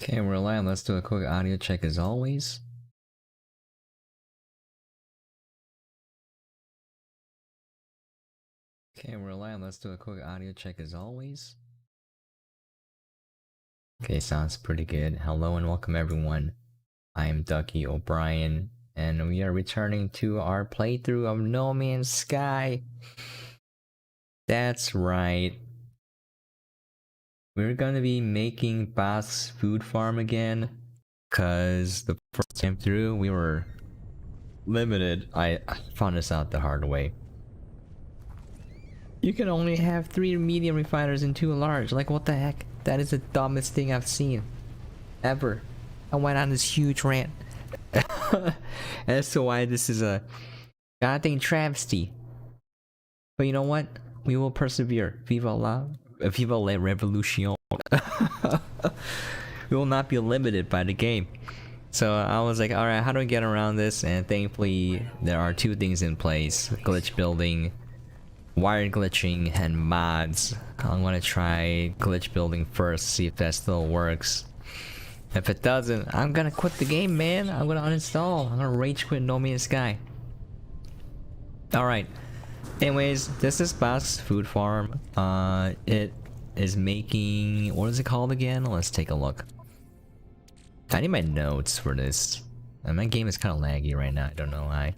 Okay, we're live. Let's do a quick audio check as always. Okay, we're live. Let's do a quick audio check as always. Okay, sounds pretty good. Hello and welcome everyone. I am Ducky O'Brien, and we are returning to our playthrough of No Man's Sky. That's right. We're gonna be making Bosk's food farm again, cause the first time through we were limited. I found this out the hard way. You can only have 3 medium refiners and 2 large. Like, what the heck? That is the dumbest thing I've seen ever. I went on this huge rant as to why this is a goddamn travesty. But you know what? We will persevere. Vive la révolution. We will not be limited by the game. So I was like, alright, how do I get around this? And thankfully, there are 2 things in place. Glitch building, wire glitching, and mods. I'm gonna try glitch building first, see if that still works. If it doesn't, I'm gonna quit the game, man. I'm gonna uninstall. I'm gonna rage quit No Man's Sky. Alright. Anyways, this is Bosk's food farm. It is making... what is it called again? Let's take a look. I need my notes for this. And my game is kind of laggy right now. I don't know why.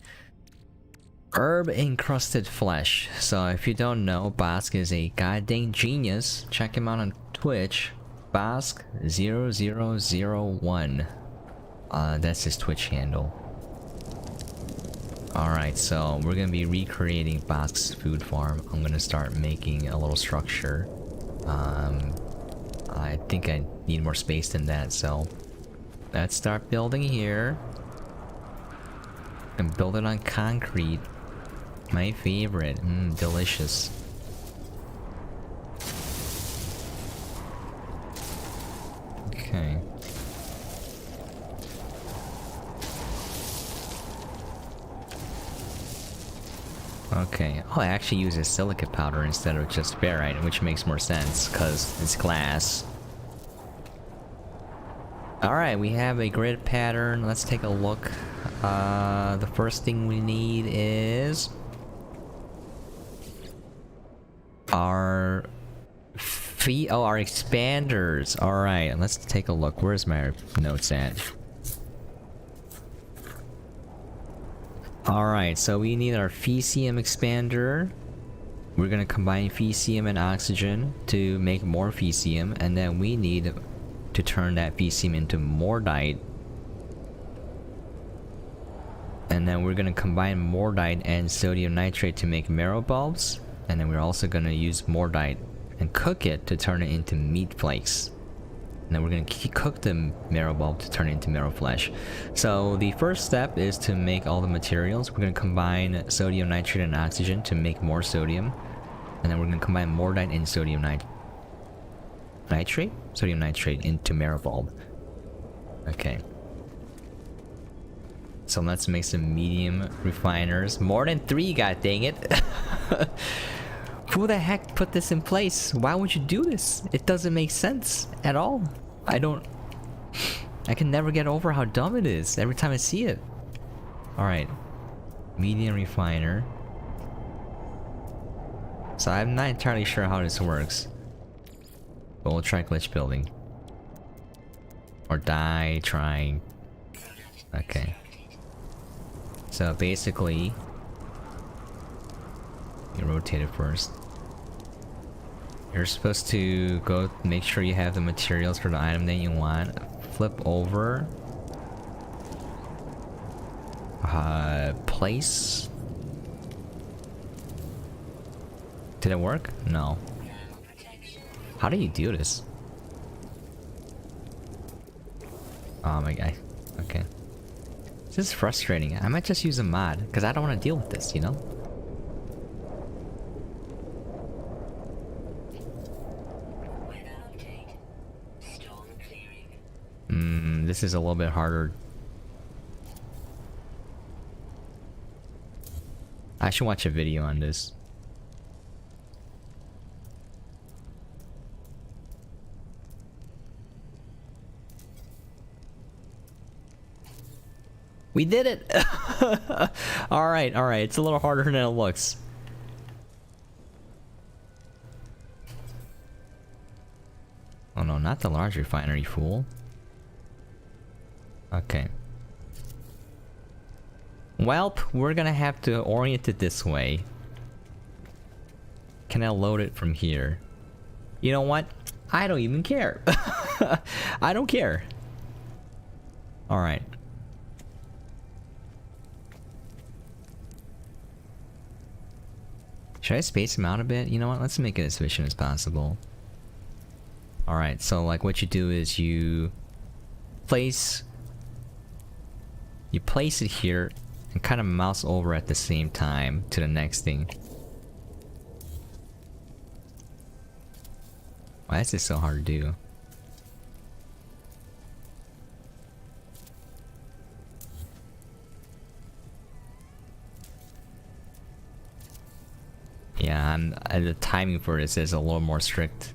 Herb encrusted flesh. So if you don't know, Bosk is a goddamn genius. Check him out on Twitch. Bosk0001. That's his Twitch handle. Alright, so we're gonna be recreating Bosk's food farm. I'm gonna start making a little structure. I think I need more space than that, so let's start building here. And build it on concrete. My favorite. Delicious. Okay. Okay. Oh, I actually use a silica powder instead of just ferrite, which makes more sense because it's glass. Alright, we have a grid pattern. Let's take a look. The first thing we need is our our expanders. Alright, let's take a look. Where's my notes at? Alright, so we need our Fecium expander. We're gonna combine Fecium and oxygen to make more Fecium, and then we need to turn that Fecium into Mordite. And then we're gonna combine Mordite and sodium nitrate to make marrow bulbs. And then we're also gonna use Mordite and cook it to turn it into meat flakes. And then we're gonna cook the marrow bulb to turn it into marrow flesh. So the first step is to make all the materials. We're gonna combine sodium nitrate and oxygen to make more sodium. And then we're gonna combine Mordite and sodium nitrate? Sodium nitrate into marrow bulb. Okay. So let's make some medium refiners. More than 3, god dang it. Who the heck put this in place? Why would you do this? It doesn't make sense at all. I can never get over how dumb it is every time I see it. Alright. Medium refiner. So I'm not entirely sure how this works. But we'll try glitch building. Or die trying. Okay. So basically, you rotate it first. You're supposed to go make sure you have the materials for the item that you want. Flip over. Place. Did it work? No. How do you do this? Oh my god. Okay. This is frustrating. I might just use a mod, because I don't want to deal with this, you know? This is a little bit harder. I should watch a video on this. We did it! Alright, alright. It's a little harder than it looks. Oh no, not the large refinery, fool. Okay. Welp, we're gonna have to orient it this way. Can I load it from here? You know what? I don't even care. I don't care. Alright. Should I space them out a bit? You know what? Let's make it as efficient as possible. Alright, so like what you do is you place it here and kind of mouse over at the same time to the next thing. Why is this so hard to do? Yeah, the timing for this is a little more strict.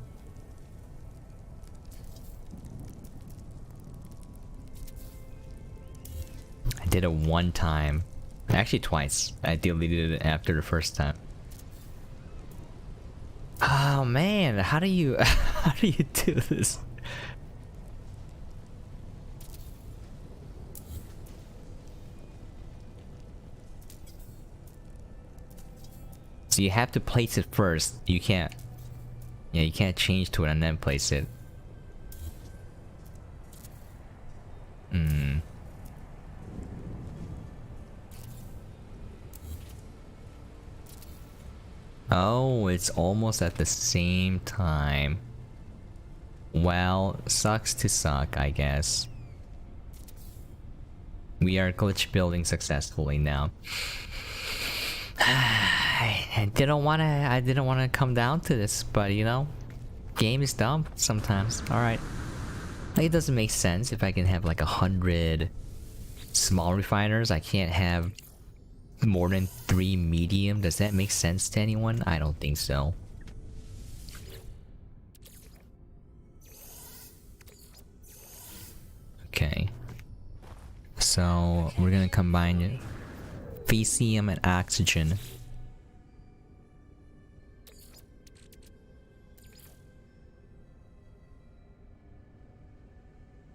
I did it one time. Actually twice. I deleted it after the first time. Oh man, how do you do this? So you have to place it first. You can't. Yeah, you can't change to it and then place it. Oh, it's almost at the same time. Well, sucks to suck, I guess. We are glitch building successfully now. I didn't wanna come down to this, but you know, game is dumb sometimes. Alright. Like, it doesn't make sense if I can have like 100 small refiners. I can't have more than 3 medium. Does that make sense to anyone? I don't think so. Okay. So we're gonna combine Fecium and oxygen.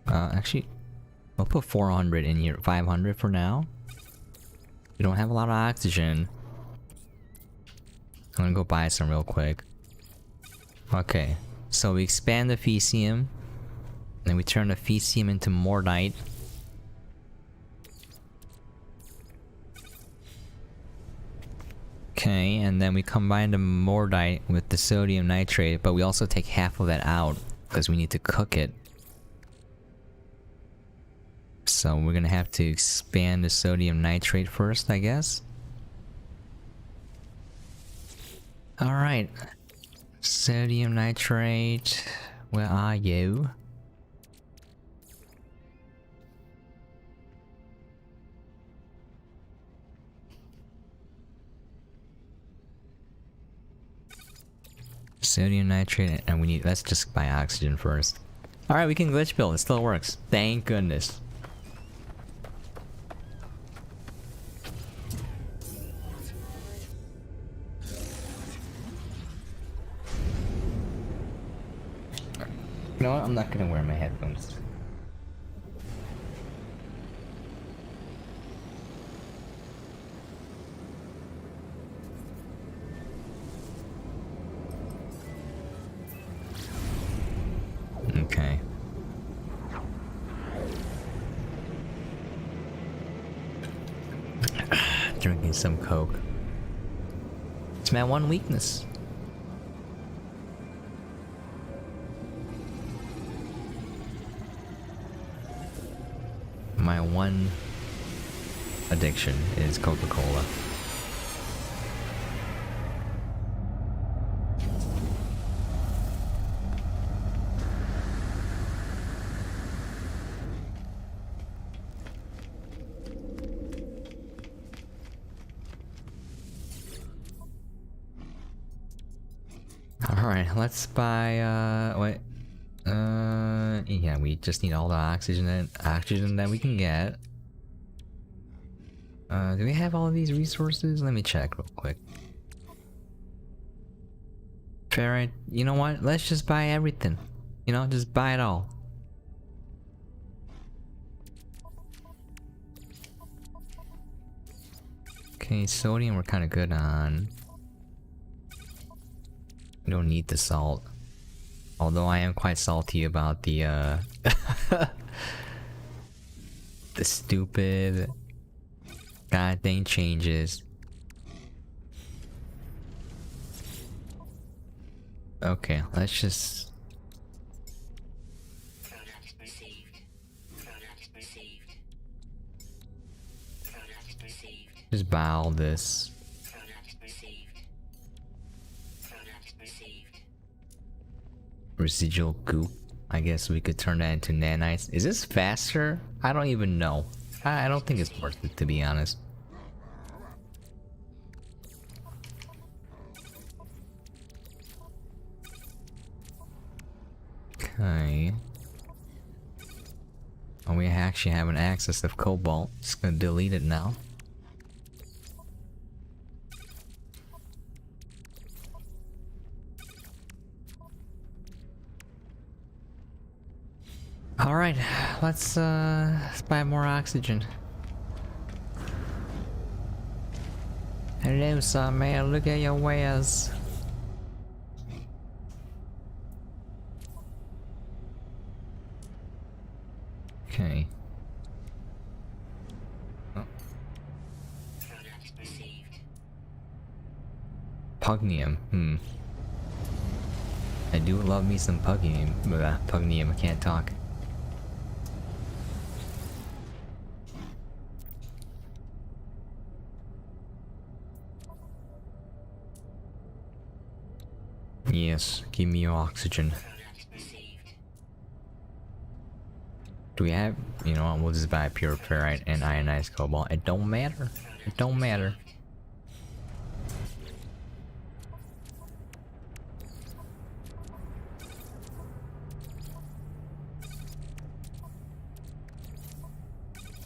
Actually, I'll put 400 in here. 500 for now. We don't have a lot of oxygen. I'm gonna go buy some real quick. Okay, so we expand the Fecium. Then we turn the Fecium into Mordite. Okay, and then we combine the Mordite with the sodium nitrate, but we also take half of that out because we need to cook it. So we're gonna have to expand the sodium nitrate first, I guess. Alright. Sodium nitrate, where are you? Sodium nitrate, and we need, let's just buy oxygen first. Alright, we can glitch build, it still works. Thank goodness. You know what? I'm not gonna wear my headphones. Okay. Drinking some Coke. It's my one weakness. My one addiction is Coca-Cola. Alright, let's buy, wait. Yeah, we just need all the oxygen that we can get. Do we have all of these resources? Let me check real quick. Ferrite, you know what? Let's just buy everything. You know, just buy it all. Okay, sodium we're kind of good on. We don't need the salt. Although I am quite salty about the the stupid goddamn changes. Okay, let's just buy all this. Residual goop. I guess we could turn that into nanites. Is this faster? I don't even know. I don't think it's worth it, to be honest. Okay. Oh, we actually have an access of cobalt. Just gonna delete it now. Alright, let's buy more oxygen. Hello, son, man, look at your wares. Okay. Oh. Pugnium, I do love me some pugnium. Pugnium, I can't talk. Yes, give me your oxygen. Do we have, you know what, we'll just buy pure ferrite and ionized cobalt. It don't matter. It don't matter.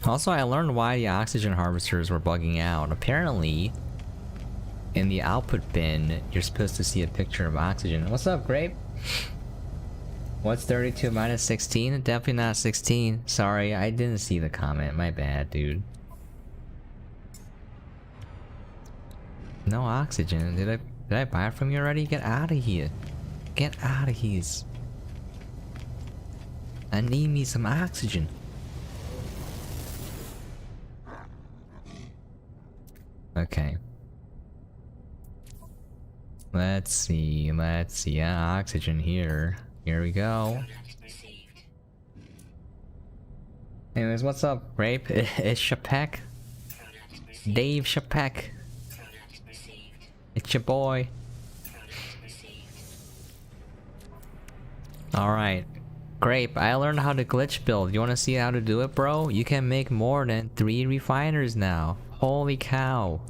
Also, I learned why the oxygen harvesters were bugging out. Apparently, in the output bin, you're supposed to see a picture of oxygen. What's up, Grape? What's 32 minus 16? Definitely not 16. Sorry, I didn't see the comment. My bad, dude. No oxygen. Did I buy it from you already? Get out of here. Get out of here. I need me some oxygen. Okay. Let's see. Yeah, oxygen here. Here we go. Anyways, what's up, Rape? It's Shapek. Dave Shapek. It's your boy. Alright. Grape, I learned how to glitch build. You wanna see how to do it, bro? You can make more than 3 refiners now. Holy cow.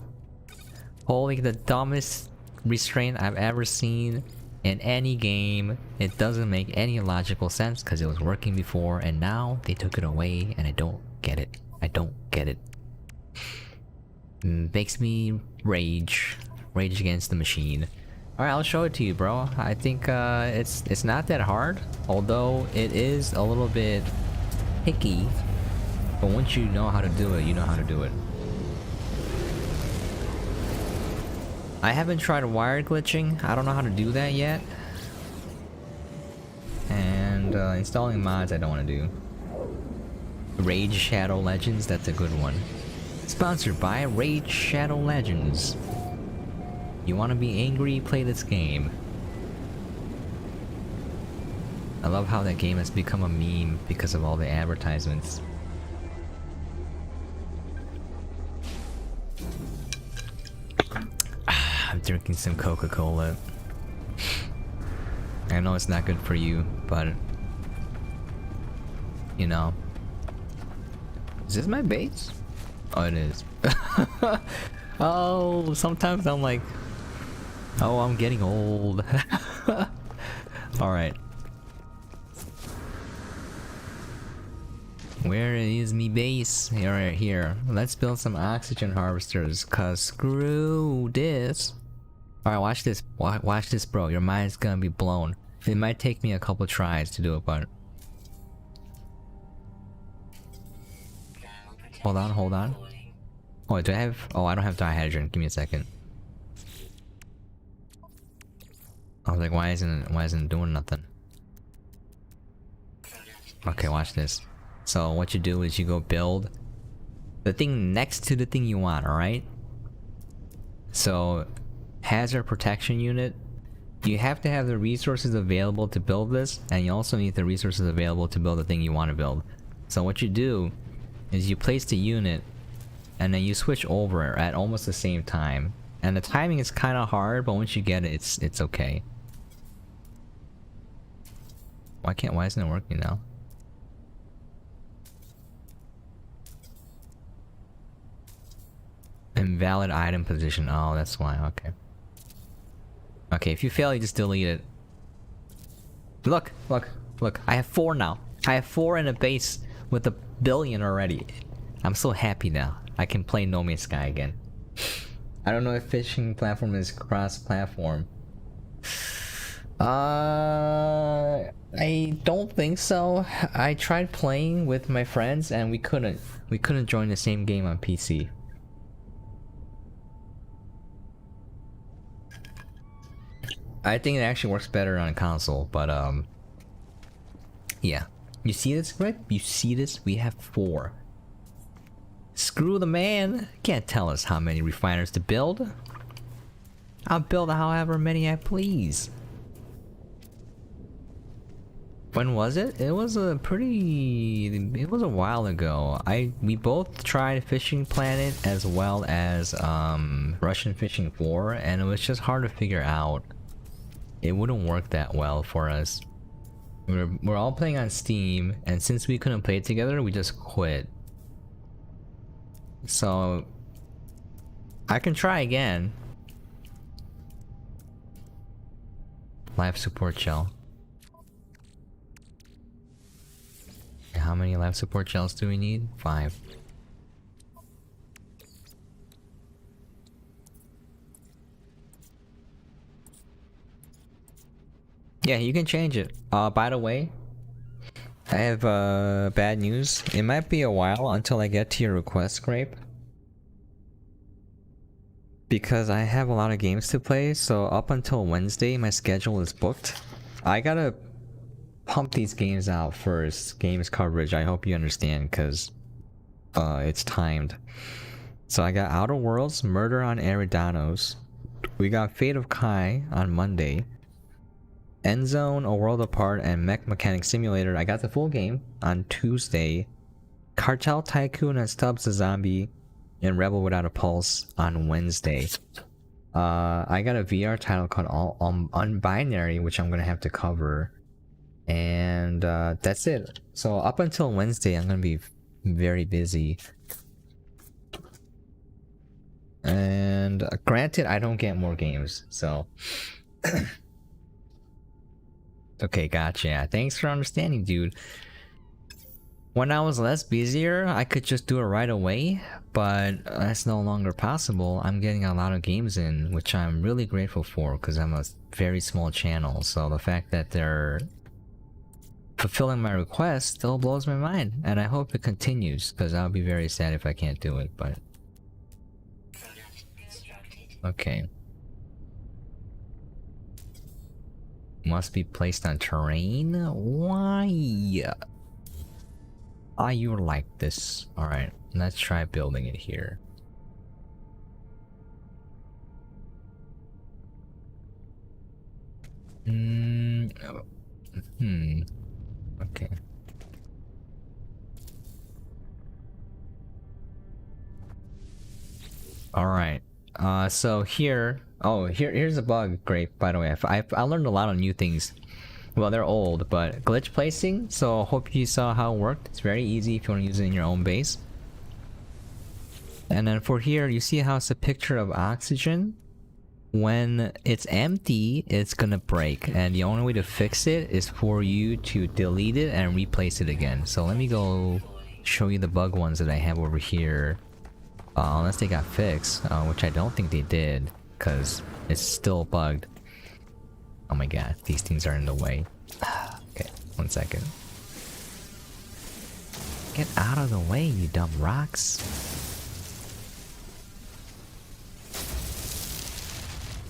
Holy, the dumbest restraint I've ever seen in any game. It doesn't make any logical sense because it was working before and now they took it away and I don't get it. I don't get it. Makes me rage. Rage against the machine. Alright, I'll show it to you, bro. I think it's not that hard, although it is a little bit picky. But once you know how to do it, you know how to do it. I haven't tried wire glitching. I don't know how to do that yet. And installing mods I don't want to do. Rage Shadow Legends, that's a good one. Sponsored by Rage Shadow Legends. You want to be angry? Play this game. I love how that game has become a meme because of all the advertisements. I'm drinking some Coca-Cola. I know it's not good for you, but you know. Is this my base? Oh, it is. Oh, sometimes I'm like, oh, I'm getting old. Alright. Where is me base? Here, right here. Let's build some oxygen harvesters, cause screw this. Alright, watch this. Watch this, bro. Your mind's gonna be blown. It might take me a couple tries to do it, but... Hold on, hold on. Oh, do I have... Oh, I don't have dihydrogen. Give me a second. I was like, why isn't it doing nothing? Okay, watch this. So what you do is you go build the thing next to the thing you want, alright? So, hazard protection unit. You have to have the resources available to build this, and you also need the resources available to build the thing you want to build. So what you do is you place the unit, and then you switch over at almost the same time. And the timing is kind of hard, but once you get it, it's okay. Why isn't it working now? Invalid item position. Oh, that's why. Okay. Okay, if you fail, you just delete it. Look, look, look. I have 4 now. I have 4 in a base with 1 billion already. I'm so happy now. I can play No Man's Sky again. I don't know if fishing platform is cross-platform. I don't think so. I tried playing with my friends and we couldn't join the same game on PC. I think it actually works better on console, but yeah. You see this, right? You see this? We have 4. Screw the man! Can't tell us how many refiners to build. I'll build however many I please. When was it? It was a while ago. We both tried Fishing Planet as well as Russian Fishing 4, and it was just hard to figure out. It wouldn't work that well for us. We're all playing on Steam, and since we couldn't play together, we just quit. So I can try again. Life support shell. How many life support shells do we need? 5. Yeah, you can change it. By the way, I have bad news. It might be a while until I get to your request scrape. Because I have a lot of games to play, so up until Wednesday my schedule is booked. I gotta pump these games out first. Games coverage, I hope you understand, because it's timed. So I got Outer Worlds, Murder on Eridanos. We got Fate of Kai on Monday. Endzone, A World Apart, and Mech Mechanic Simulator. I got the full game on Tuesday. Cartel Tycoon and Stubbs the Zombie and Rebel Without a Pulse on Wednesday. I got a VR title called Unbinary, which I'm gonna have to cover. And that's it. So up until Wednesday, I'm gonna be very busy. And granted, I don't get more games, so... Okay, gotcha. Thanks for understanding, dude. When I was less busier, I could just do it right away, but that's no longer possible. I'm getting a lot of games in, which I'm really grateful for, because I'm a very small channel, so the fact that they're fulfilling my request still blows my mind, and I hope it continues, because I'll be very sad if I can't do it, but... Okay. Must be placed on terrain? Why? Are you like this? Alright, let's try building it here. Okay. Alright. So here... Oh, here's a bug. Great, by the way. I learned a lot of new things. Well, they're old, but glitch placing. So hope you saw how it worked. It's very easy if you want to use it in your own base. And then for here, you see how it's a picture of oxygen. When it's empty, it's gonna break. And the only way to fix it is for you to delete it and replace it again. So let me go show you the bug ones that I have over here. Unless they got fixed, which I don't think they did, because it's still bugged. Oh my god, these things are in the way. Okay, 1 second. Get out of the way, you dumb rocks.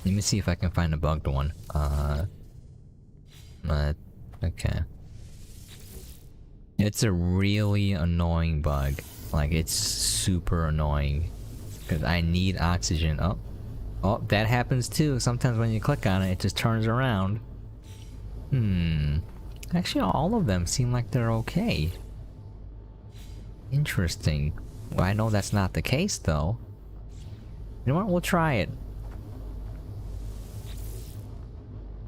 Let me see if I can find a bugged one. Okay. It's a really annoying bug. Like, it's super annoying. Because I need oxygen. Oh, that happens too. Sometimes when you click on it, it just turns around. Actually, all of them seem like they're okay. Interesting. Well, I know that's not the case, though. You know what? We'll try it.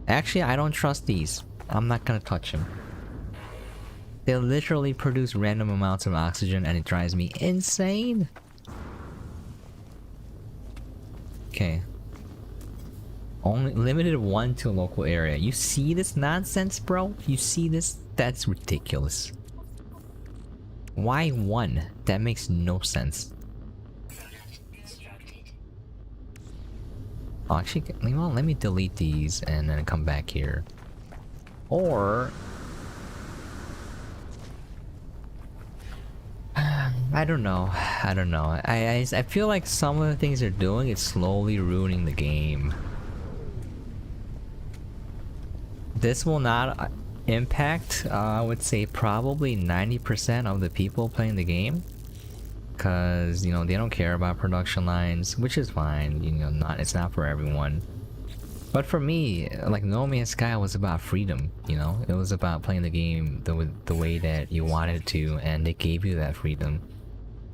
Actually, I don't trust these. I'm not gonna touch them. They literally produce random amounts of oxygen and it drives me insane. Okay. Only limited 1 to a local area. You see this nonsense, bro? You see this? That's ridiculous. Why 1? That makes no sense. Oh, actually, let me delete these and then come back here. Or... I don't know. I feel like some of the things they're doing is slowly ruining the game. This will not impact, I would say probably 90% of the people playing the game. Cause, you know, they don't care about production lines, which is fine, you know, it's not for everyone. But for me, like, No Man's Sky was about freedom, you know? It was about playing the game the way that you wanted to, and they gave you that freedom.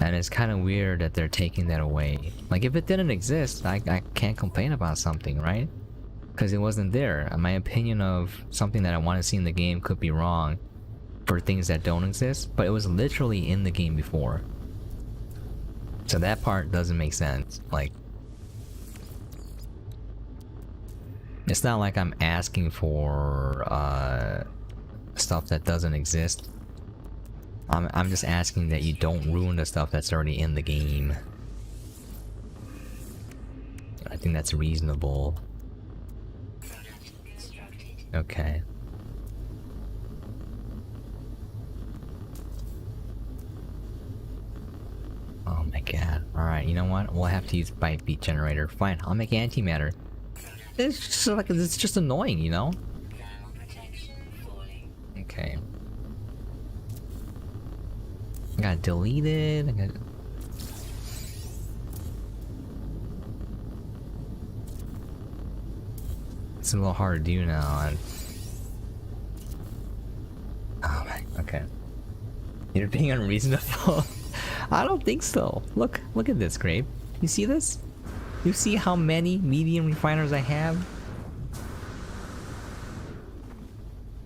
And it's kind of weird that they're taking that away. Like, if it didn't exist, I can't complain about something, right? Because it wasn't there. My opinion of something that I want to see in the game could be wrong for things that don't exist, but it was literally in the game before. So that part doesn't make sense. Like, it's not like I'm asking for stuff that doesn't exist. I'm just asking that you don't ruin the stuff that's already in the game. I think that's reasonable. Okay. Oh my god. Alright, you know what? We'll have to use bite beat generator. Fine, I'll make antimatter. It's just like, it's just annoying, you know? Okay. I got deleted. It's a little hard to do now. Oh my, okay. You're being unreasonable. I don't think so. Look at this, Grape. You see this? You see how many medium refiners I have?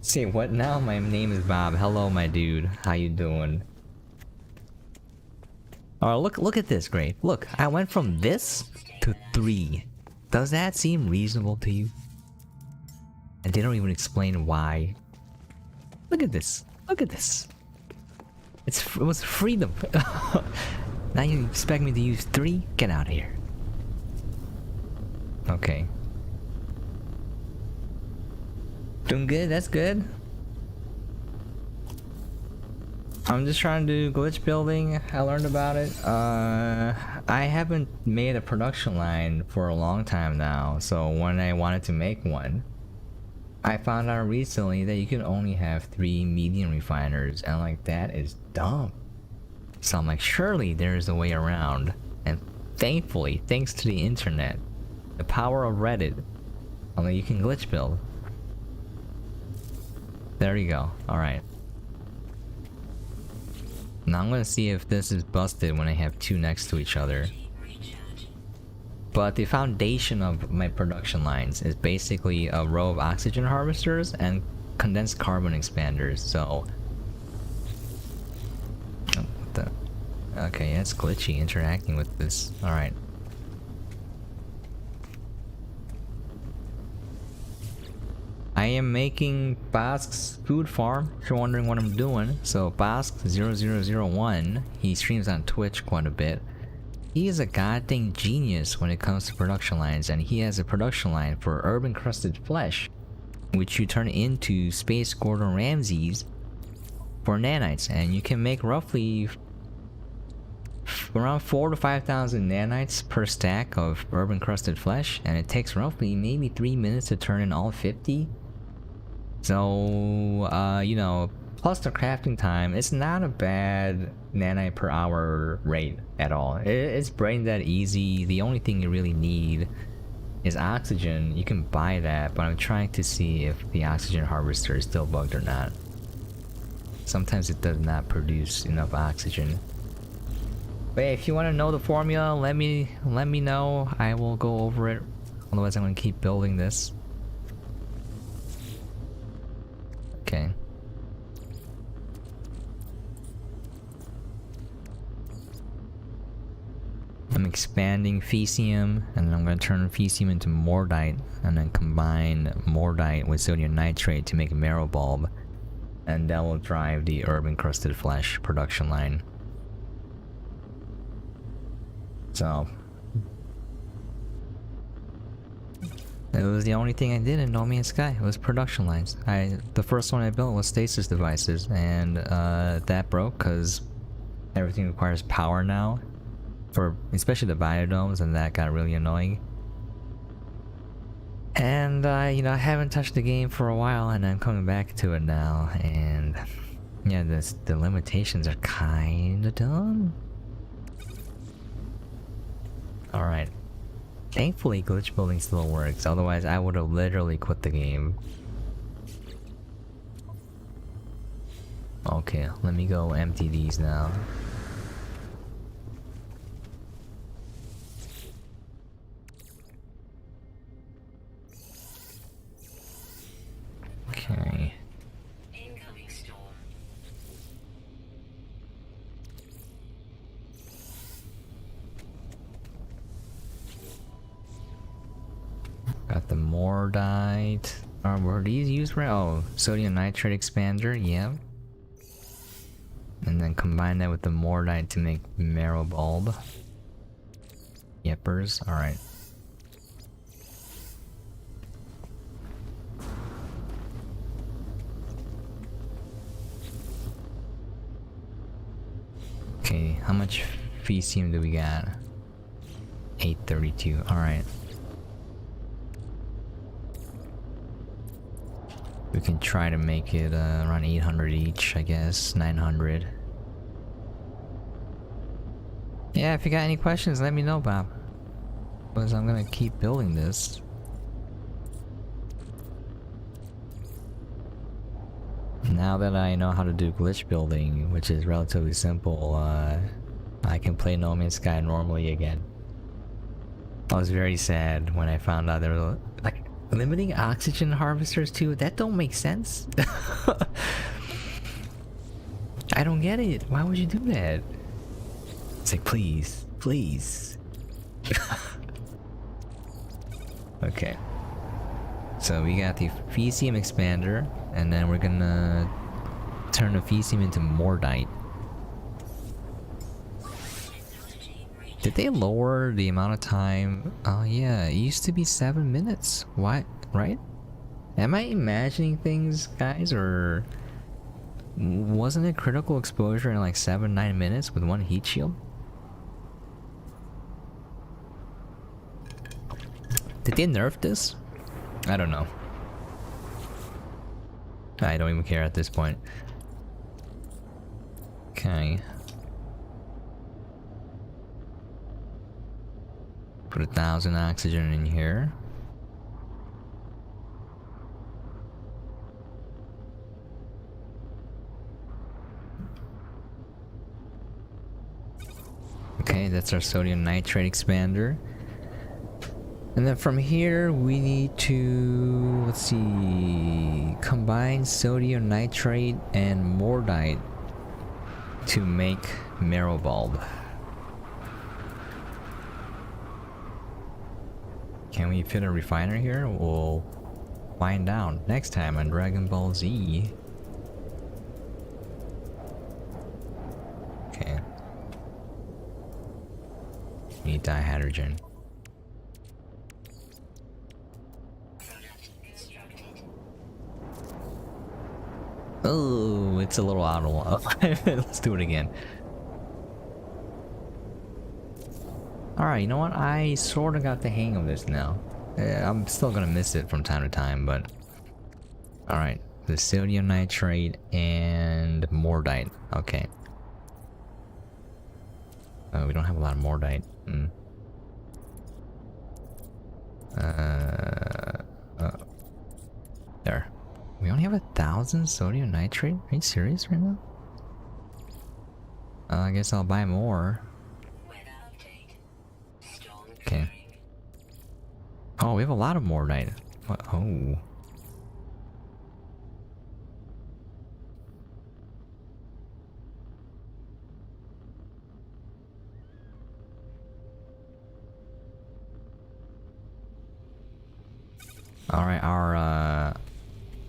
Say what now? My name is Bob. Hello, my dude. How you doing? Oh, look at this, Grape. Look, I went from this to 3. Does that seem reasonable to you? And they don't even explain why. Look at this. Look at this. It was freedom. Now you expect me to use 3? Get out of here. Okay. Doing good, that's good. I'm just trying to do glitch building. I learned about it. I haven't made a production line for a long time now, so when I wanted to make one, I found out recently that you can only have 3 medium refiners, and like, that is dumb. So I'm like, surely there is a way around. And thankfully, thanks to the internet, the power of Reddit, I'm like, you can glitch build. There you go. Alright. Now I'm gonna see if this is busted when I have 2 next to each other. But the foundation of my production lines is basically a row of oxygen harvesters and condensed carbon expanders, so... Oh, what the... Okay, it's glitchy interacting with this. Alright. I am making Bosk's food farm, if you're wondering what I'm doing. So Bosk0001, he streams on Twitch quite a bit. He is a goddamn genius when it comes to production lines, and he has a production line for herb encrusted flesh, which you turn into Space Gordon Ramsays for nanites, and you can make roughly around 4,000 to 5,000 nanites per stack of herb encrusted flesh, and it takes roughly maybe 3 minutes to turn in all 50. So, you know, plus the crafting time, it's not a bad nanite per hour rate at all. It's brain dead easy. The only thing you really need is oxygen. You can buy that, but I'm trying to see if the oxygen harvester is still bugged or not. Sometimes it does not produce enough oxygen. But hey, if you want to know the formula, let me know. I will go over it. Otherwise, I'm gonna keep building this. Okay. I'm expanding Fecium, and then I'm going to turn Fecium into Mordite, and then combine Mordite with sodium nitrate to make a marrow bulb, and that will drive the herb encrusted flesh production line. So it was the only thing I did in No Man's Sky. It was production lines. The first one I built was stasis devices, and that broke because everything requires power now, for especially the biodomes, and that got really annoying. And you know, I haven't touched the game for a while, and I'm coming back to it now, and yeah, the limitations are kind of dumb. All right. Thankfully, glitch building still works. Otherwise, I would have literally quit the game. Okay, let me go empty these now. Okay. Incoming storm. Got the Mordite. Were these used for? Oh, sodium nitrate expander, yeah. And then combine that with the Mordite to make marrow bulb. Yepers, alright. Okay, how much Fecium do we got? 832, alright. We can try to make it around 800 each, I guess. 900. Yeah, if you got any questions, let me know, Bob. Because I'm gonna keep building this. Now that I know how to do glitch building, which is relatively simple, I can play No Man's Sky normally again. I was very sad when I found out there were like limiting oxygen harvesters too. That don't make sense. I don't get it. Why would you do that? It's like, please, please. Okay. So we got the Fecium expander, and then we're gonna turn the Fecium into Mordite. Did they lower the amount of time? Oh yeah, it used to be 7 minutes. What? Right? Am I imagining things, guys, or wasn't it critical exposure in like 7-9 minutes with one heat shield? Did they nerf this? I don't know. I don't even care at this point. Okay. Put 1,000 oxygen in here. Okay, that's our sodium nitrate expander. And then from here we need to, let's see, combine sodium nitrate and Mordite to make marrow bulb. Can we fit a refiner here? We'll find out next time on Dragon Ball Z. Okay. Need dihydrogen. Product constructed. Oh, it's a little out of line. Let's do it again. Alright, you know what? I sort of got the hang of this now. I'm still gonna miss it from time to time, but... Alright, the sodium nitrate and mordite. Okay. Oh, we don't have a lot of mordite. There. We only have 1,000 sodium nitrate? Are you serious right now? I guess I'll buy more. Weather update. Storm Okay. clearing. Oh, we have a lot of mordite. What? Oh. Alright, our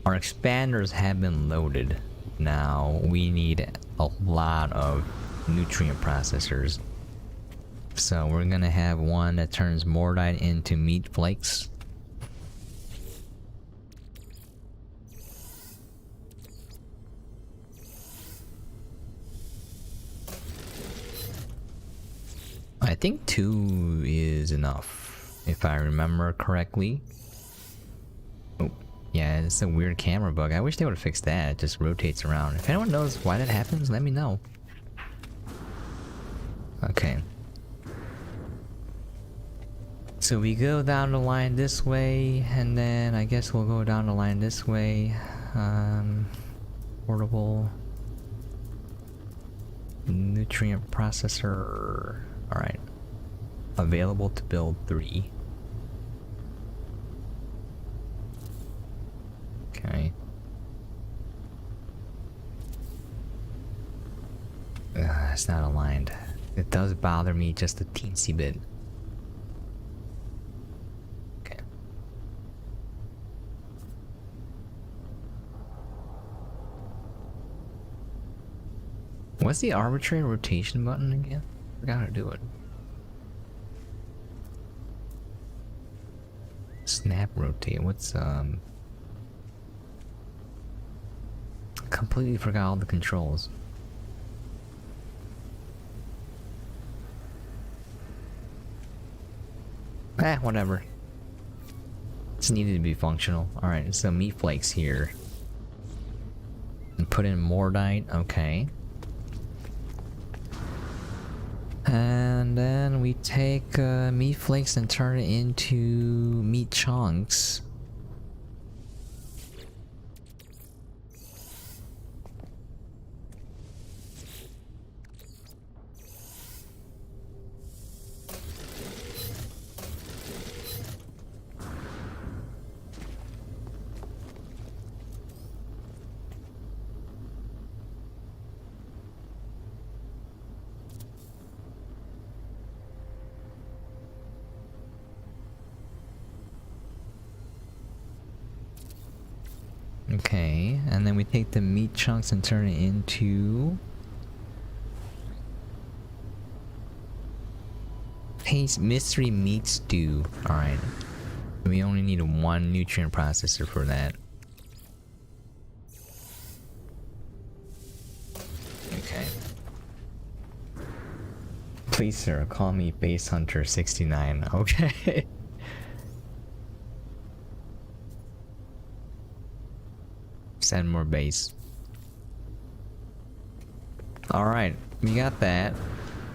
expanders have been loaded. Now we need a lot of nutrient processors. So we're gonna have one that turns mordite into meat flakes. I think 2 is enough, if I remember correctly. Oh, yeah, it's a weird camera bug. I wish they would have fixed that. It just rotates around. If anyone knows why that happens, let me know. Okay. So we go down the line this way, and then I guess we'll go down the line this way. Portable nutrient processor. Alright. Available to build 3. Okay. It's not aligned. It does bother me just a teensy bit. Okay. What's the arbitrary rotation button again? Forgot how to do it. Snap rotate. What's completely forgot all the controls. Whatever. It's needed to be functional. Alright, so meat flakes here. And put in mordite, okay. And then we take meat flakes and turn it into meat chunks. Okay, and then we take the meat chunks and turn it into taste mystery meat stew. Alright. We only need 1 nutrient processor for that. Okay. Please sir, call me Base Hunter 69. Okay. Send more base. Alright, we got that.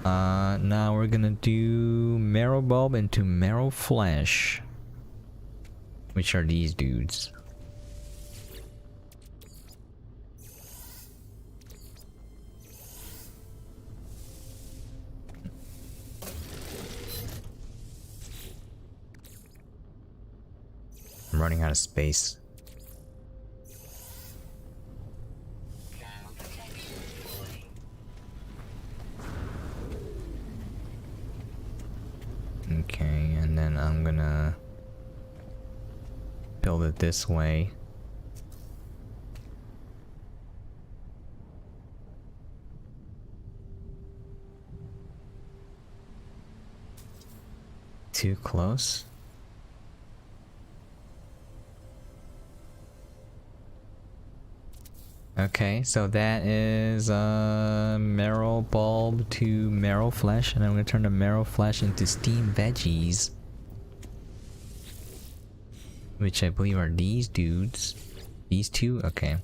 Now we're gonna do marrow bulb into marrow flesh. Which are these dudes? I'm running out of space. Now protection falling. Okay, and then I'm gonna build it this way. Too close. Okay, so that is marrow bulb to marrow flesh, and I'm gonna turn the marrow flesh into steamed veggies, which I believe are these dudes. These two? Okay.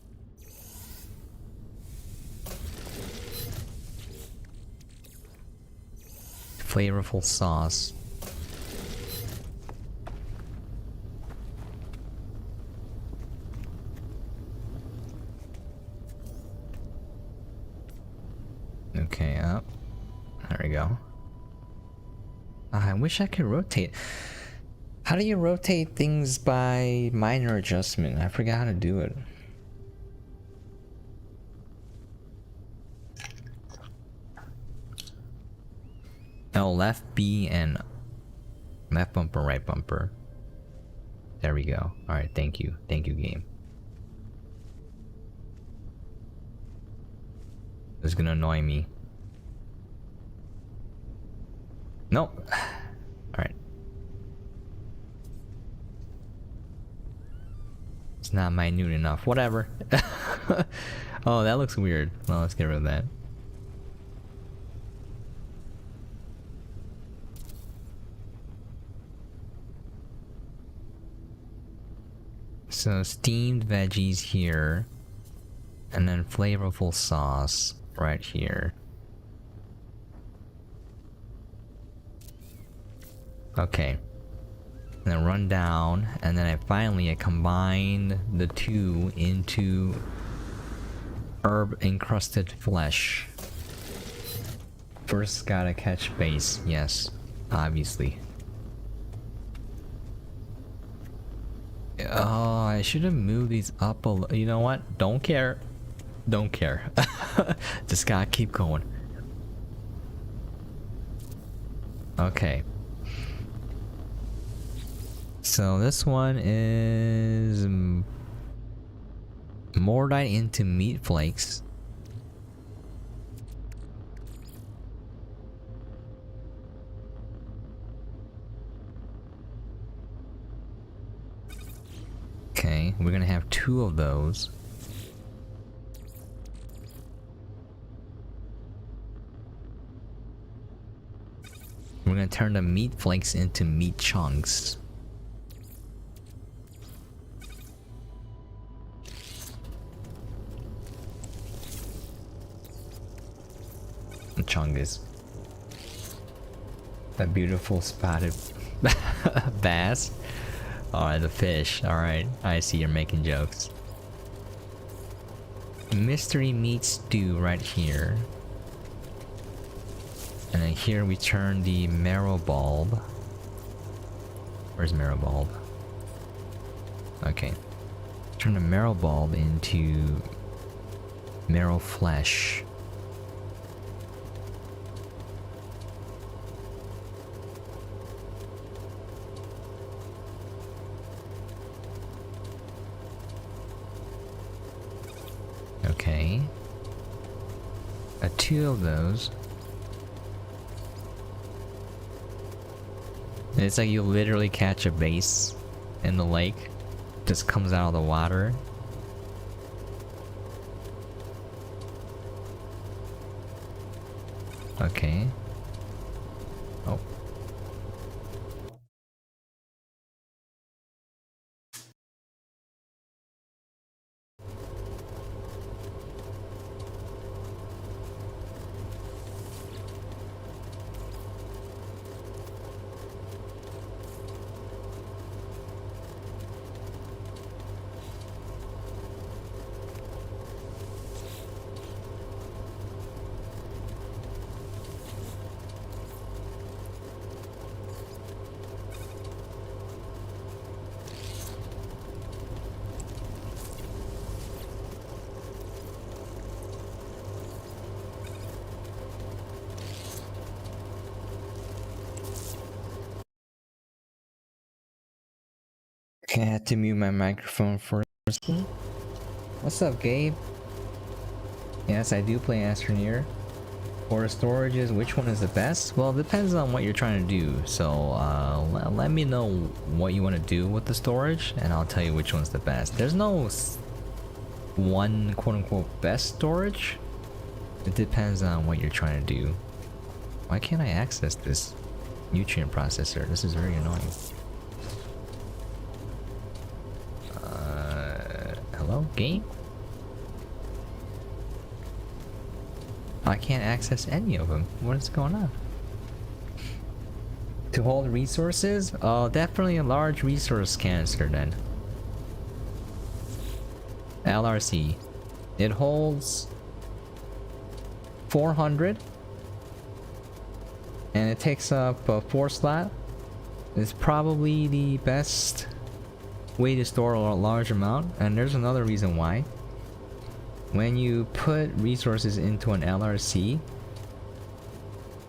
Flavorful sauce. Okay, up. There we go. I wish I could rotate. How do you rotate things by minor adjustment? I forgot how to do it. Oh, left B and left bumper, right bumper. There we go. Alright, thank you. Thank you, game. It's gonna annoy me. Nope. Alright. It's not minute enough. Whatever. Oh, that looks weird. Well, let's get rid of that. So steamed veggies here, and then flavorful sauce right here. Okay. And then run down, and then I combined the two into herb encrusted flesh. First gotta catch base, yes, obviously. Oh, I should have moved these up a little. You know what? Don't care. Don't care. Just gotta keep going. Okay. So this one is mordite into meat flakes. Okay, we're gonna have 2 of those. We're gonna turn the meat flakes into meat chunks. The chungus. That beautiful spotted bass. Alright, the fish. Alright, I see you're making jokes. Mystery meat stew right here. And then here we turn the marrow bulb. Where's marrow bulb? Okay. Turn the marrow bulb into marrow flesh. Okay. 2 of those. It's like you literally catch a bass in the lake. Just comes out of the water. Okay. Oh. Okay, I had to mute my microphone for a second. What's up, Gabe? Yes, I do play Astroneer. For storages, which one is the best? Well, it depends on what you're trying to do. So let me know what you want to do with the storage, and I'll tell you which one's the best. There's no one quote-unquote best storage. It depends on what you're trying to do. Why can't I access this nutrient processor? This is very annoying. Hello, game? I can't access any of them. What is going on? To hold resources? Oh, definitely a large resource canister then. LRC. It holds 400. And it takes up a 4 slot. It's probably the best way to store a large amount. And there's another reason why. When you put resources into an LRC,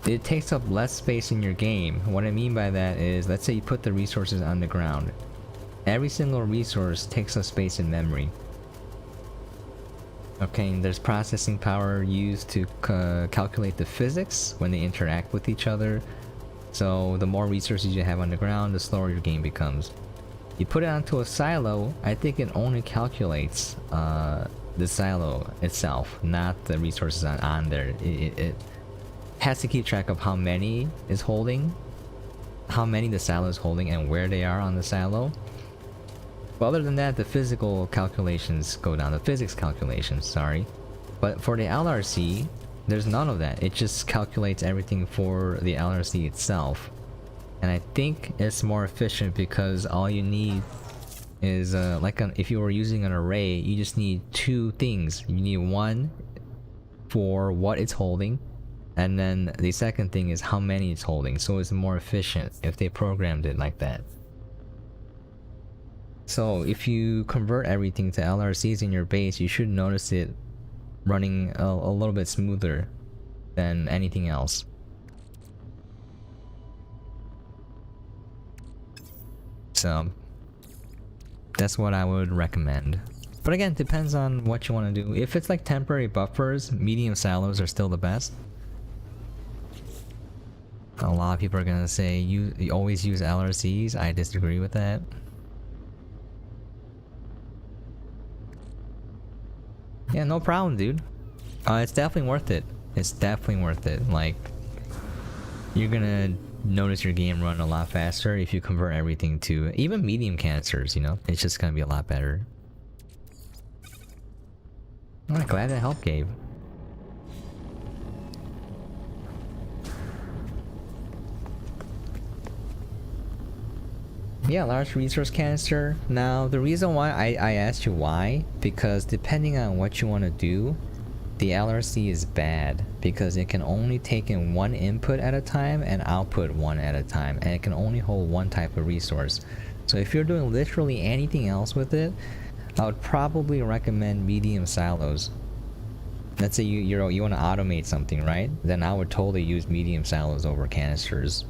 it takes up less space in your game. What I mean by that is, let's say you put the resources on the ground. Every single resource takes up space in memory. Okay, and there's processing power used to calculate the physics when they interact with each other. So the more resources you have on the ground, the slower your game becomes. You put it onto a silo, I think it only calculates the silo itself, not the resources on there. It has to keep track of how many is holding, how many the silo is holding, and where they are on the silo. But other than that, the physical calculations go down. The physics calculations, sorry. But for the LRC, there's none of that. It just calculates everything for the LRC itself. And I think it's more efficient because all you need is if you were using an array, you just need 2 things. You need one for what it's holding, and then the second thing is how many it's holding. So it's more efficient if they programmed it like that. So if you convert everything to LRCs in your base, you should notice it running a little bit smoother than anything else. So that's what I would recommend. But again, it depends on what you want to do. If it's like temporary buffers, medium silos are still the best. A lot of people are gonna say you always use LRCs. I disagree with that. Yeah, no problem, dude. It's definitely worth it. It's definitely worth it. Like, you're gonna notice your game run a lot faster if you convert everything to even medium canisters, you know? It's just gonna be a lot better. I'm glad that helped, Gabe. Yeah, large resource canister. Now, the reason why I asked you why, because depending on what you want to do, the LRC is bad because it can only take in one input at a time and output one at a time, and it can only hold one type of resource. So if you're doing literally anything else with it, I would probably recommend medium silos. Let's say you want to automate something, right? Then I would totally use medium silos over canisters.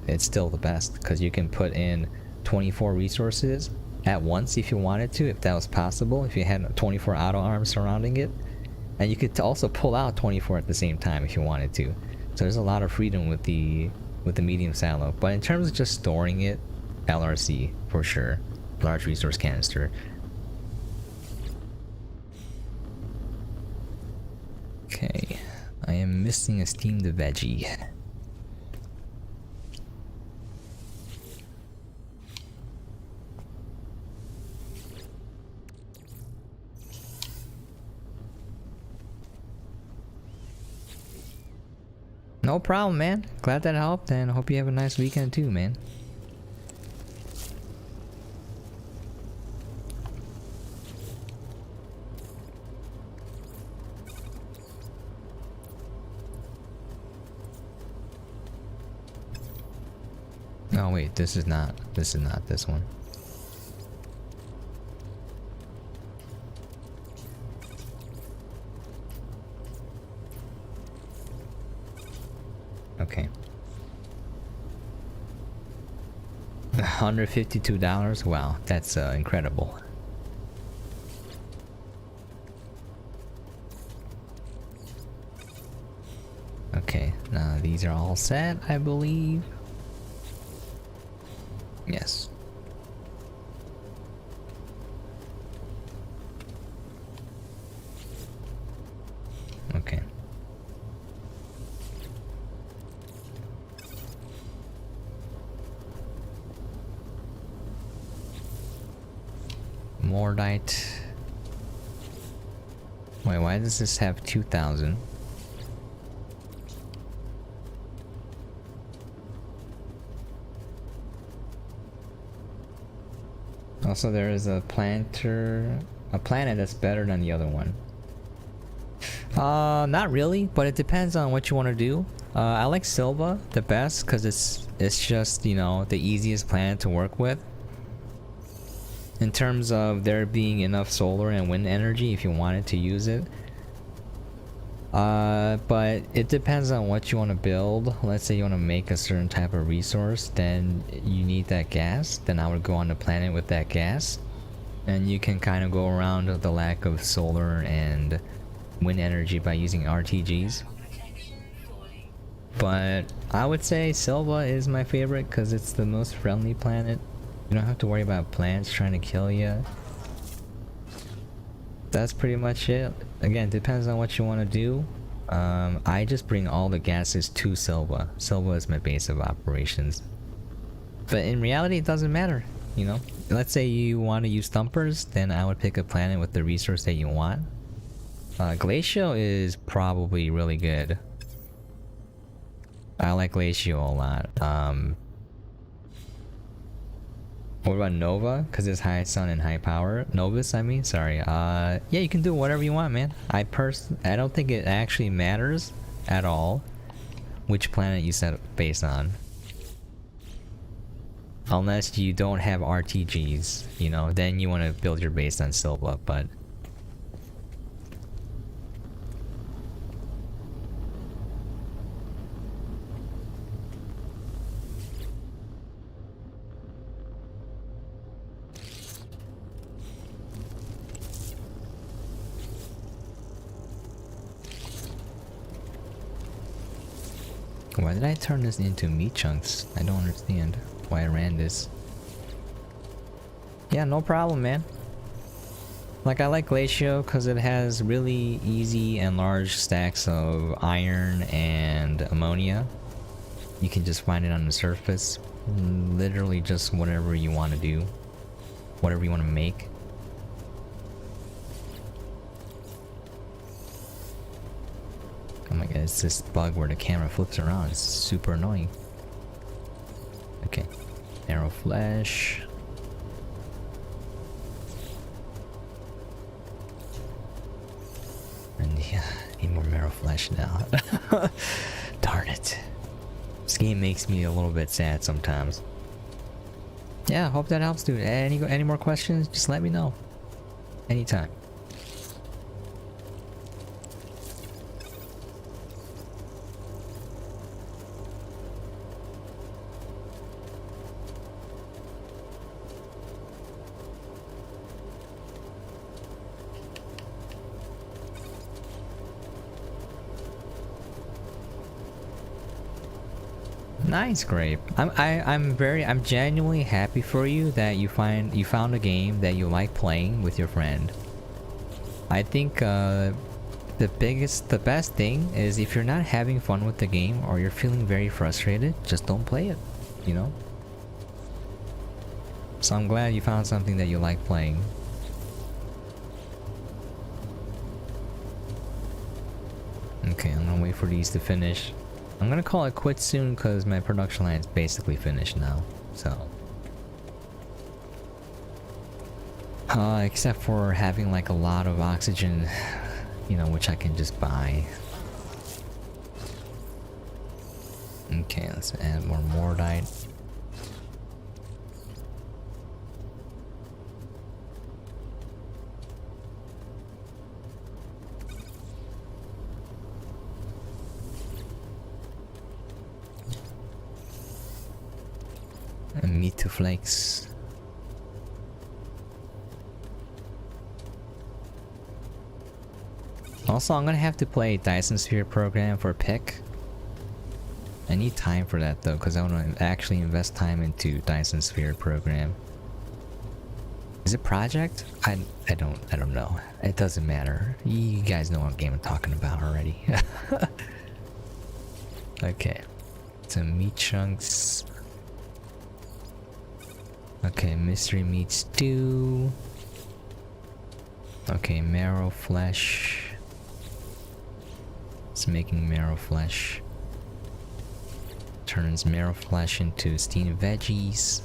It's still the best because you can put in 24 resources at once if you wanted to, if that was possible, if you had 24 auto arms surrounding it. And you could also pull out 24 at the same time if you wanted to. So there's a lot of freedom with the medium silo. But in terms of just storing it, LRC for sure. Large resource canister. Okay, I am missing a steamed veggie. No problem, man. Glad that helped, and hope you have a nice weekend too, man. Oh wait, this is not this one. Okay. $152. Wow, that's incredible. Okay, now these are all set, I believe. Yes. Okay. Mordite. Wait, why does this have 2,000? Also, there is a planet that's better than the other one. Not really, but it depends on what you want to do. I like Silva the best because it's just, you know, the easiest planet to work with. In terms of there being enough solar and wind energy if you wanted to use it. But it depends on what you want to build. Let's say you want to make a certain type of resource, then you need that gas. Then I would go on the planet with that gas. And you can kind of go around the lack of solar and wind energy by using RTGs. But I would say Silva is my favorite because it's the most friendly planet. You don't have to worry about plants trying to kill you. That's pretty much it. Again, depends on what you want to do. I just bring all the gases to Silva. Silva is my base of operations. But in reality, it doesn't matter, you know? Let's say you want to use thumpers, then I would pick a planet with the resource that you want. Glacial is probably really good. I like Glacial a lot. What about Nova? Because it's high sun and high power. Novus, I mean, sorry. Yeah, you can do whatever you want, man. I don't think it actually matters at all which planet you set base on. Unless you don't have RTGs, you know, then you want to build your base on Silva, but... Why did I turn this into meat chunks? I don't understand why I ran this. Yeah, no problem, man. Like, I like Glacial because it has really easy and large stacks of iron and ammonia. You can just find it on the surface. Literally just whatever you want to do. Whatever you want to make. Oh my god, it's this bug where the camera flips around. It's super annoying. Okay. Arrow flesh. And yeah, need more marrow flesh now. Darn it. This game makes me a little bit sad sometimes. Yeah, hope that helps, dude. Any more questions? Just let me know. Anytime. Nice, Grape. I'm genuinely happy for you that you found a game that you like playing with your friend. I think the best thing is if you're not having fun with the game or you're feeling very frustrated, just don't play it, you know? So I'm glad you found something that you like playing. Okay, I'm gonna wait for these to finish. I'm gonna call it quits soon because my production line is basically finished now, so. Except for having like a lot of oxygen, you know, which I can just buy. Okay, let's add more Mordite. meat to flakes. Also, I'm gonna have to play Dyson Sphere program for pick. I need time for that though, because I want to actually invest time into Dyson Sphere program. Is it project? I don't know. It doesn't matter. You guys know what game I'm talking about already. Okay. Some meat chunks. Okay, mystery meat stew. Okay, marrow flesh. It's making marrow flesh. Turns marrow flesh into steamed veggies.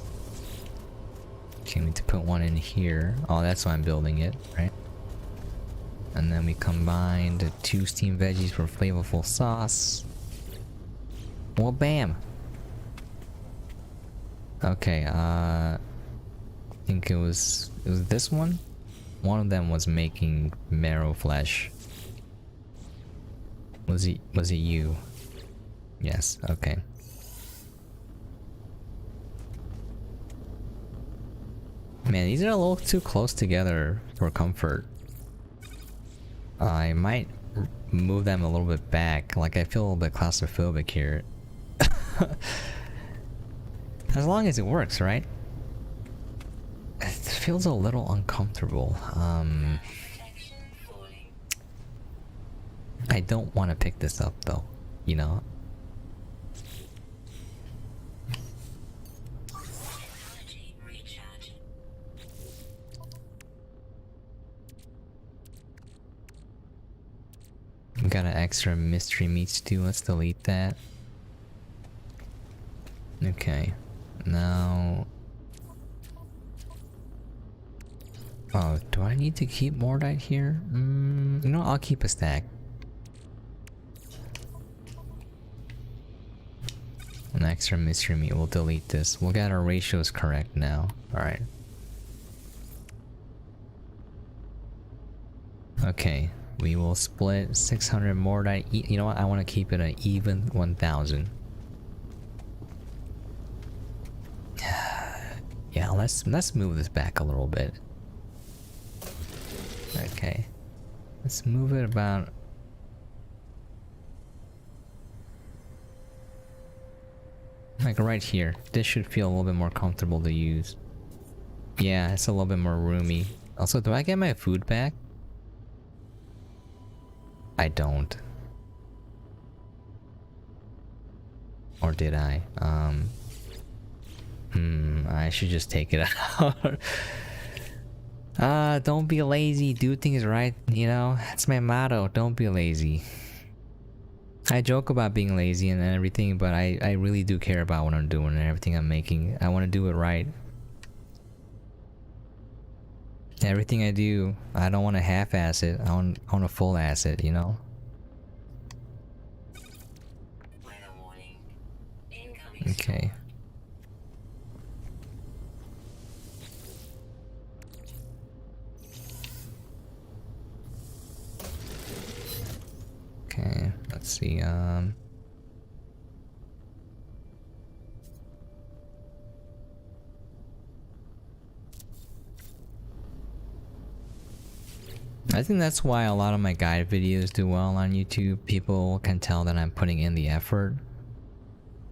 Okay, we need to put one in here. Oh, that's why I'm building it, right? And then we combine the 2 steamed veggies for flavorful sauce. Well, bam! Okay, I think it was this one? One of them was making marrow flesh. Was it you? Yes, okay. Man, these are a little too close together for comfort. I might move them a little bit back. Like, I feel a little bit claustrophobic here. As long as it works, right? It feels a little uncomfortable. I don't want to pick this up though, you know? We got an extra mystery meat stew. Let's delete that. Okay. Now... Oh, do I need to keep Mordite here? You know, I'll keep a stack. An extra mystery meat. We'll delete this. We'll get our ratios correct now. Alright. Okay. We will split 600 Mordite. You know what? I want to keep it an even 1,000. Yeah, let's move this back a little bit. Okay. Let's move it about... like right here. This should feel a little bit more comfortable to use. Yeah, it's a little bit more roomy. Also, do I get my food back? I don't. Or did I? I should just take it out. Don't be lazy, do things right, you know? That's my motto, don't be lazy. I joke about being lazy and everything, but I really do care about what I'm doing and everything I'm making. I want to do it right. Everything I do, I don't want to half-ass it. I want to full-ass it, you know? Okay. Okay, let's see, I think that's why a lot of my guide videos do well on YouTube. People can tell that I'm putting in the effort.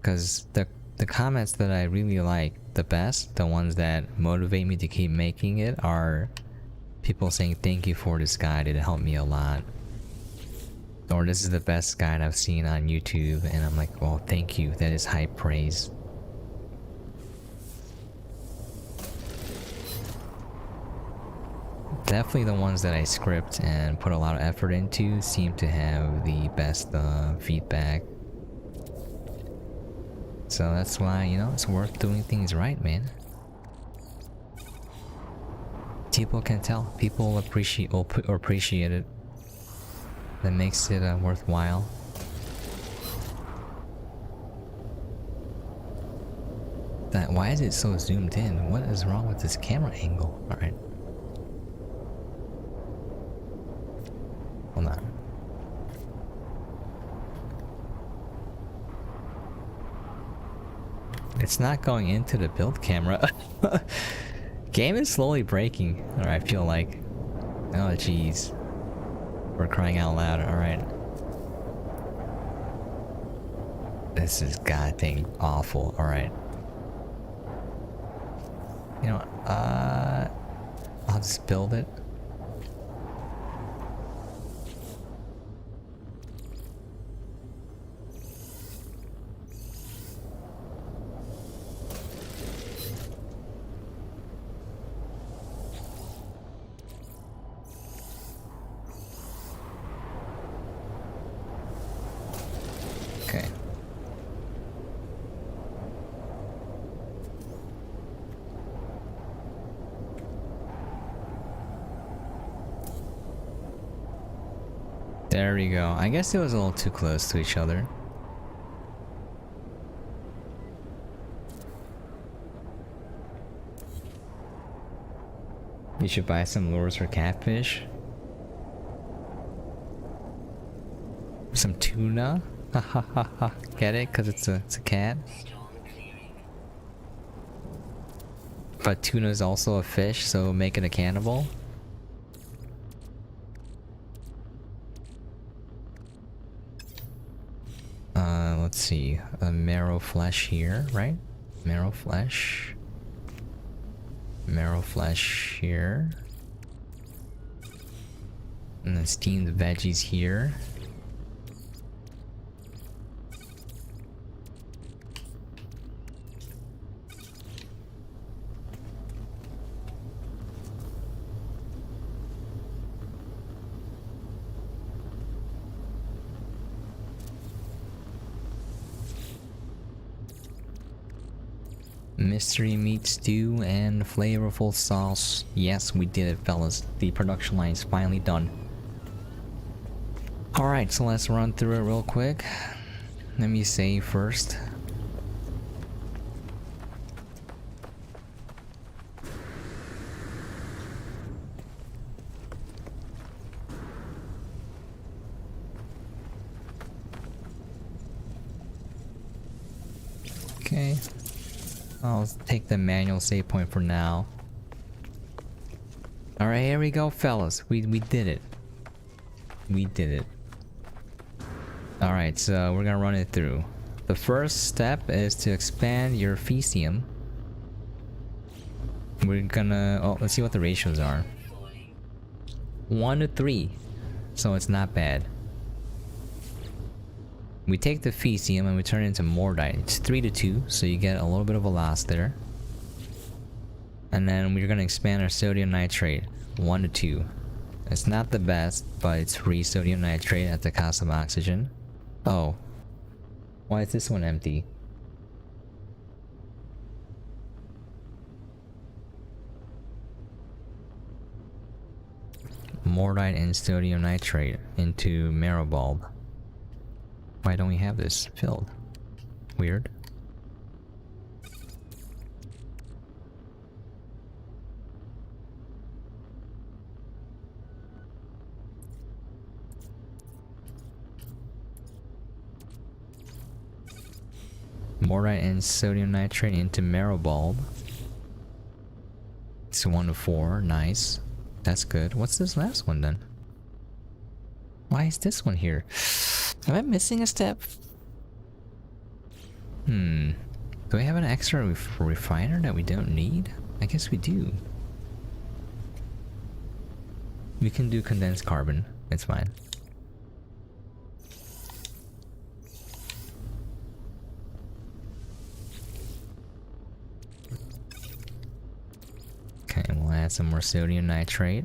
Because the comments that I really like the best, the ones that motivate me to keep making it, are people saying thank you for this guide, it helped me a lot. Or this is the best guide I've seen on YouTube, and I'm like, well, thank you, that is high praise. Definitely the ones that I script and put a lot of effort into seem to have the best feedback. So that's why, you know, it's worth doing things right, man. People can tell. People appreciate it. That makes it worthwhile. Why is it so zoomed in? What is wrong with this camera angle? Alright. Hold on. It's not going into the build camera. Game is slowly breaking, or I feel like. Oh jeez. We're crying out loud, alright. This is goddamn awful, alright. You know, I'll just build it. Okay. There we go. I guess it was a little too close to each other. You should buy some lures for catfish. Some tuna. Ha ha ha ha. Get it? Cause it's a cat. Storm clearing. But tuna is also a fish, so make it a cannibal. Let's see. A marrow flesh here, right? Marrow flesh. Marrow flesh here. And then steamed veggies here. Mystery meat stew and flavorful sauce. Yes, we did it, fellas. The production line is finally done. Alright, so let's run through it real quick. Let me save first. Okay. I'll take the manual save point for now. Alright, here we go, fellas. We did it. We did it. Alright, so we're gonna run it through. The first step is to expand your Fecium. We're gonna... oh, let's see what the ratios are. 1 to 3. So it's not bad. We take the Fecium and we turn it into Mordite. It's 3 to 2, so you get a little bit of a loss there. And then we're gonna expand our sodium nitrate 1 to 2. It's not the best, but it's free sodium nitrate at the cost of oxygen. Oh. Why is this one empty? Mordite and sodium nitrate into marrow bulb. Why don't we have this filled? Weird. Mordite and sodium nitrate into marrow bulb. It's 1 to 4. Nice. That's good. What's this last one then? Why is this one here? Am I missing a step? Do we have an extra refiner that we don't need? I guess we do. We can do condensed carbon. It's fine. Okay, we'll add some more sodium nitrate.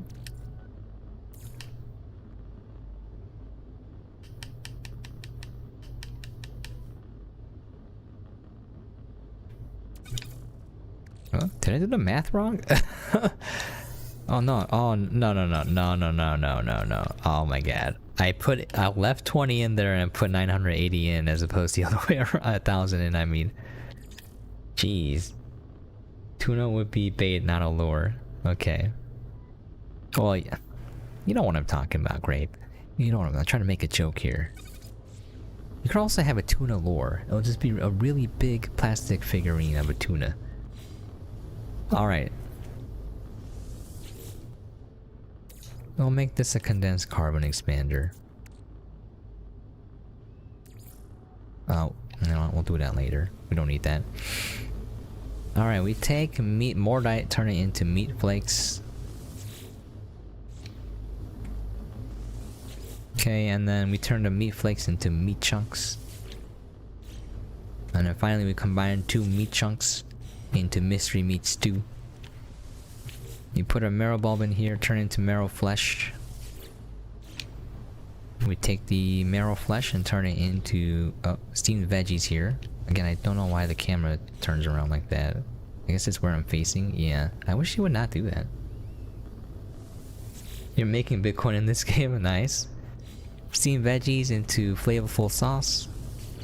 Oh, did I do the math wrong? Oh no! Oh no! No! No! No! No! No! No! No! No! Oh my god! I left 20 in there and put 980 in as opposed to the other way around. 1,000 in. I mean, jeez. Tuna would be bait, not a lure. Okay. Well, yeah. You know what I'm talking about, Grape. You know what I'm trying to make a joke here. You could also have a tuna lure. It'll just be a really big plastic figurine of a tuna. Alright. We'll make this a condensed carbon expander. Oh, no, we'll do that later. We don't need that. Alright, we take meat, mordite, turn it into meat flakes. Okay, and then we turn the meat flakes into meat chunks. And then finally we combine 2 meat chunks into mystery meat stew. You put a marrow bulb in here, turn it into marrow flesh. We take the marrow flesh and turn it into steamed veggies here. Again, I don't know why the camera turns around like that. I guess it's where I'm facing. Yeah, I wish you would not do that. You're making Bitcoin in this game, nice. Steamed veggies into flavorful sauce.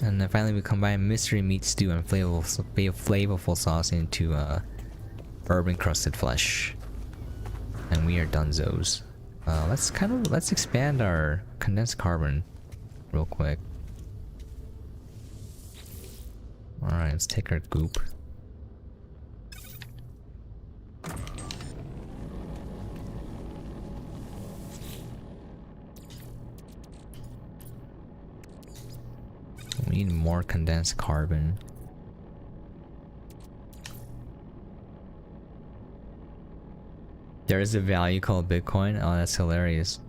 And then finally we combine mystery meat stew and flavorful sauce into herb encrusted flesh. And we are donezos. Let's expand our condensed carbon real quick. Alright, let's take our goop. We need more condensed carbon. There is a value called Bitcoin. Oh, that's hilarious.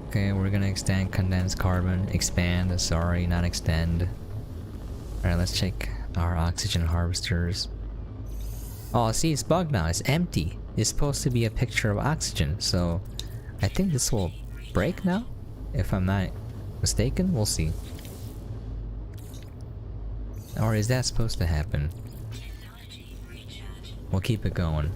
Okay, we're gonna extend condensed carbon. Expand, sorry, not extend. Alright, let's check our oxygen harvesters. Oh, see, it's bugged now. It's empty. It's supposed to be a picture of oxygen, so I think this will break now? If I'm not mistaken, we'll see. Or is that supposed to happen? We'll keep it going.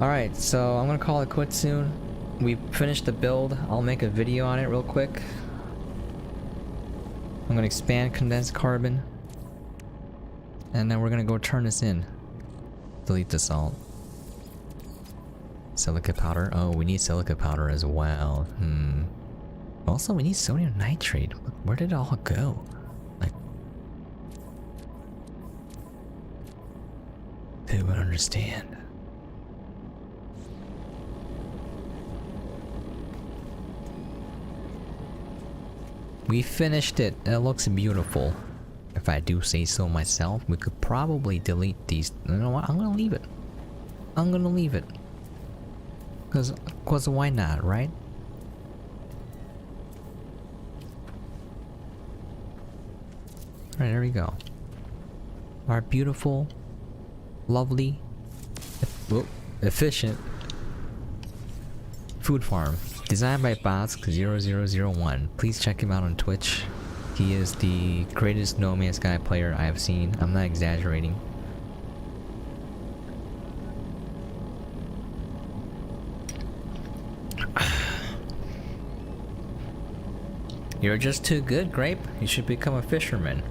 Alright, so I'm gonna call it quits soon. We finished the build. I'll make a video on it real quick. I'm gonna expand condensed carbon. And then we're gonna go turn this in. Delete the salt. Silica powder. Oh, we need silica powder as well. Also, we need sodium nitrate. Where did it all go? Like, who would understand? We finished it. It looks beautiful. If I do say so myself, we could probably delete these. You know what? I'm gonna leave it. I'm gonna leave it. Cause why not, right? Alright, there we go. Our beautiful, lovely, efficient food farm. Designed by Bosk 0001. Please check him out on Twitch. He is the greatest No Man's Sky player I have seen. I'm not exaggerating. You're just too good, Grape. You should become a fisherman.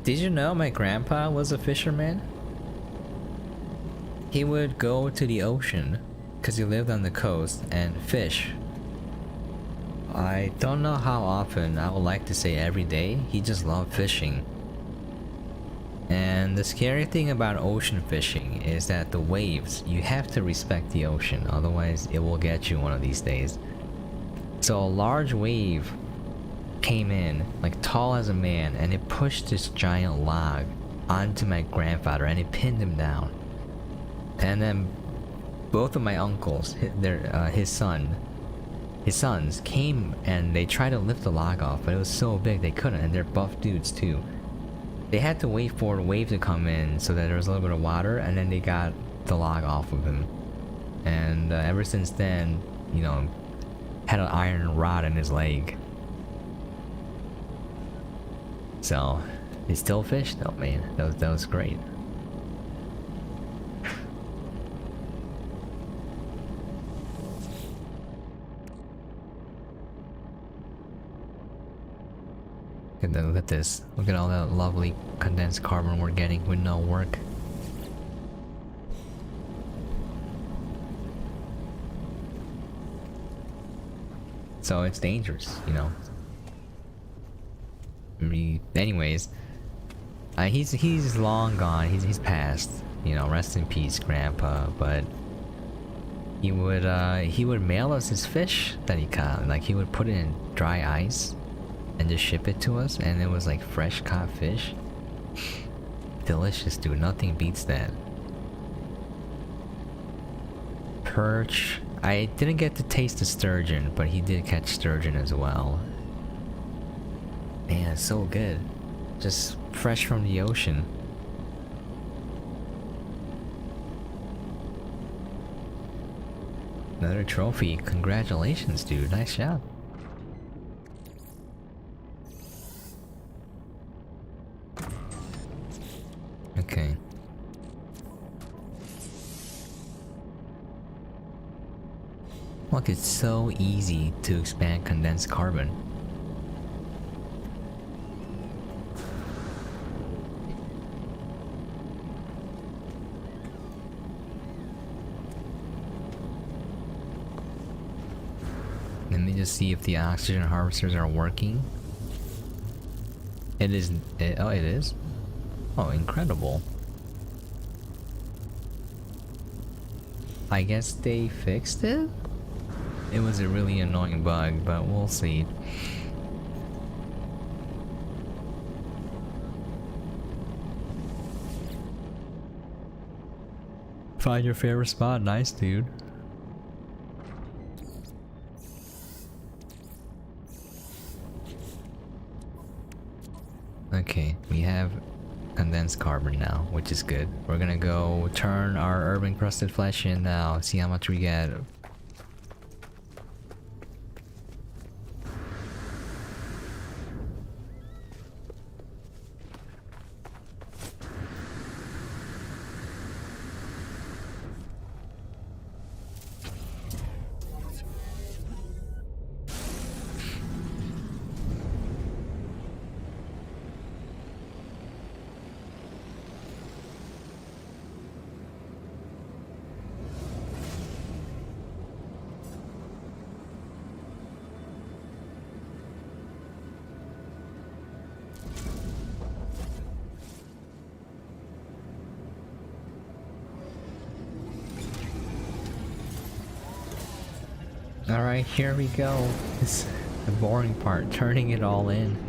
Did you know my grandpa was a fisherman? He would go to the ocean because he lived on the coast and fish. I don't know how often, I would like to say every day. He just loved fishing. And the scary thing about ocean fishing is that the waves, you have to respect the ocean, otherwise it will get you one of these days. So a large wave came in, like tall as a man, and it pushed this giant log onto my grandfather and it pinned him down. And then both of my uncles, his sons came and they tried to lift the log off, but it was so big they couldn't, and they're buff dudes too. They had to wait for a wave to come in so that there was a little bit of water, and then they got the log off of him. And ever since then, you know, had an iron rod in his leg. So, he still fished though, man. That was great. Look at this. Look at all that lovely condensed carbon we're getting with no work. So it's dangerous, you know. Anyways, he's long gone. He's passed. You know, rest in peace, Grandpa. But he would mail us his fish that he caught. Like he would put it in dry ice and just ship it to us, and it was like fresh caught fish. Delicious, dude. Nothing beats that. Perch. I didn't get to taste the sturgeon, but he did catch sturgeon as well. Man, it's so good. Just fresh from the ocean. Another trophy. Congratulations, dude. Nice job. Okay. Look, it's so easy to expand condensed carbon. Let me just see if the oxygen harvesters are working. It is. Oh, it is? Oh, incredible. I guess they fixed it? It was a really annoying bug, but we'll see. Find your favorite spot. Nice, dude. Okay, we have condensed carbon now, which is good. We're gonna go turn our herb encrusted flesh in now, see how much we get. Alright, here we go. It's the boring part, turning it all in.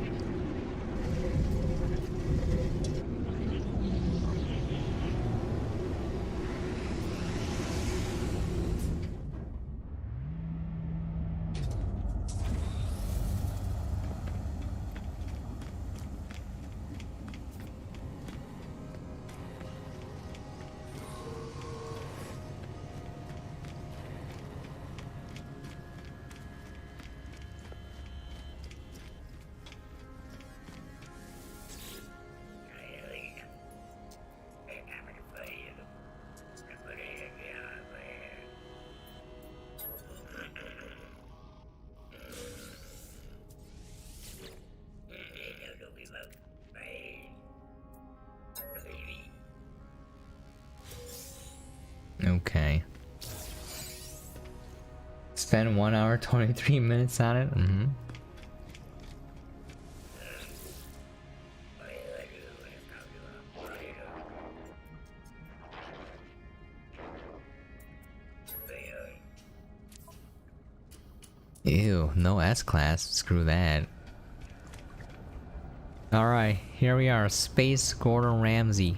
Okay. Spend 1 hour 23 minutes on it? Mm-hmm. Ew, no S-Class. Screw that. Alright, here we are. Space Gordon Ramsay.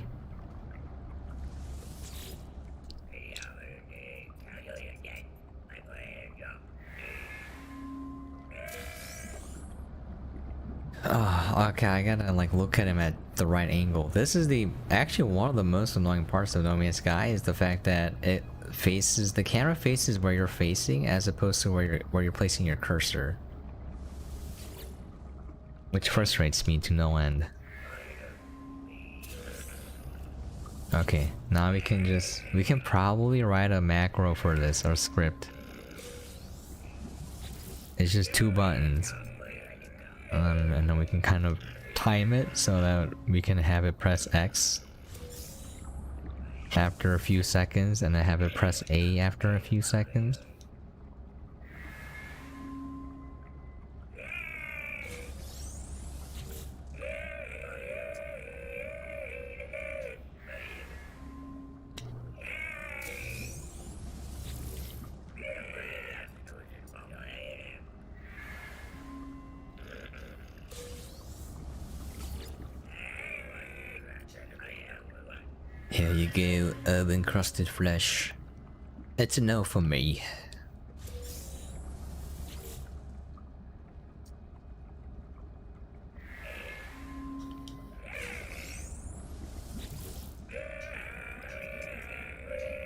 Okay, I gotta like look at him at the right angle. This is actually one of the most annoying parts of No Man's Sky is the fact that the camera faces where you're facing as opposed to where you're placing your cursor. Which frustrates me to no end. Okay, now we can probably write a macro for this, or script. It's just 2 buttons. And then we can kind of time it so that we can have it press X after a few seconds and then have it press A after a few seconds. you go, encrusted flesh. It's a no for me.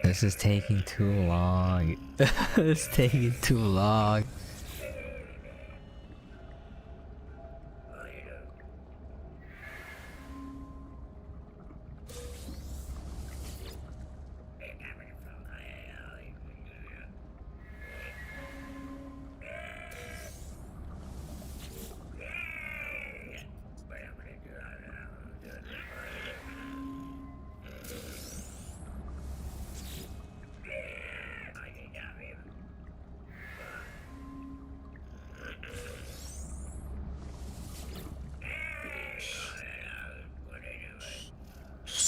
This is taking too long. It's taking too long.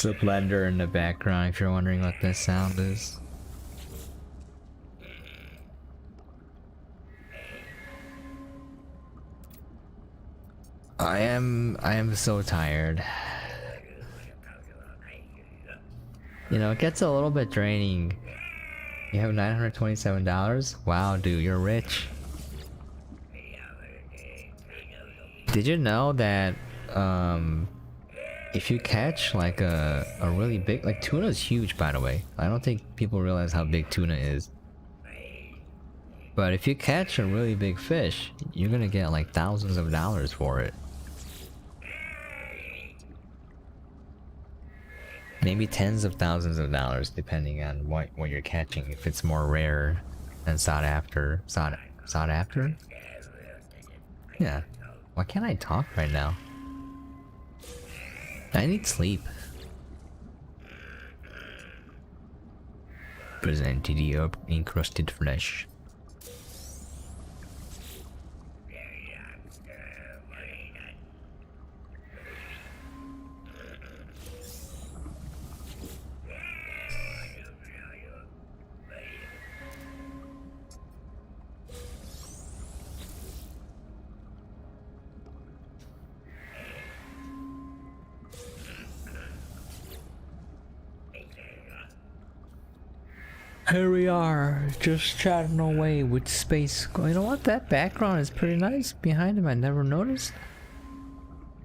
The blender in the background, if you're wondering what this sound is. I am so tired. You know, it gets a little bit draining. You have $927? Wow, dude, you're rich. Did you know that, if you catch like a really big, like tuna is huge, by the way. I don't think people realize how big tuna is. But if you catch a really big fish, you're gonna get like thousands of dollars for it. Maybe tens of thousands of dollars depending on what you're catching. If it's more rare and sought after. Sought after? Yeah. Why can't I talk right now? I need sleep. Present to the encrusted flesh. Here we are, just chatting away with space. You know what? That background is pretty nice behind him. I never noticed.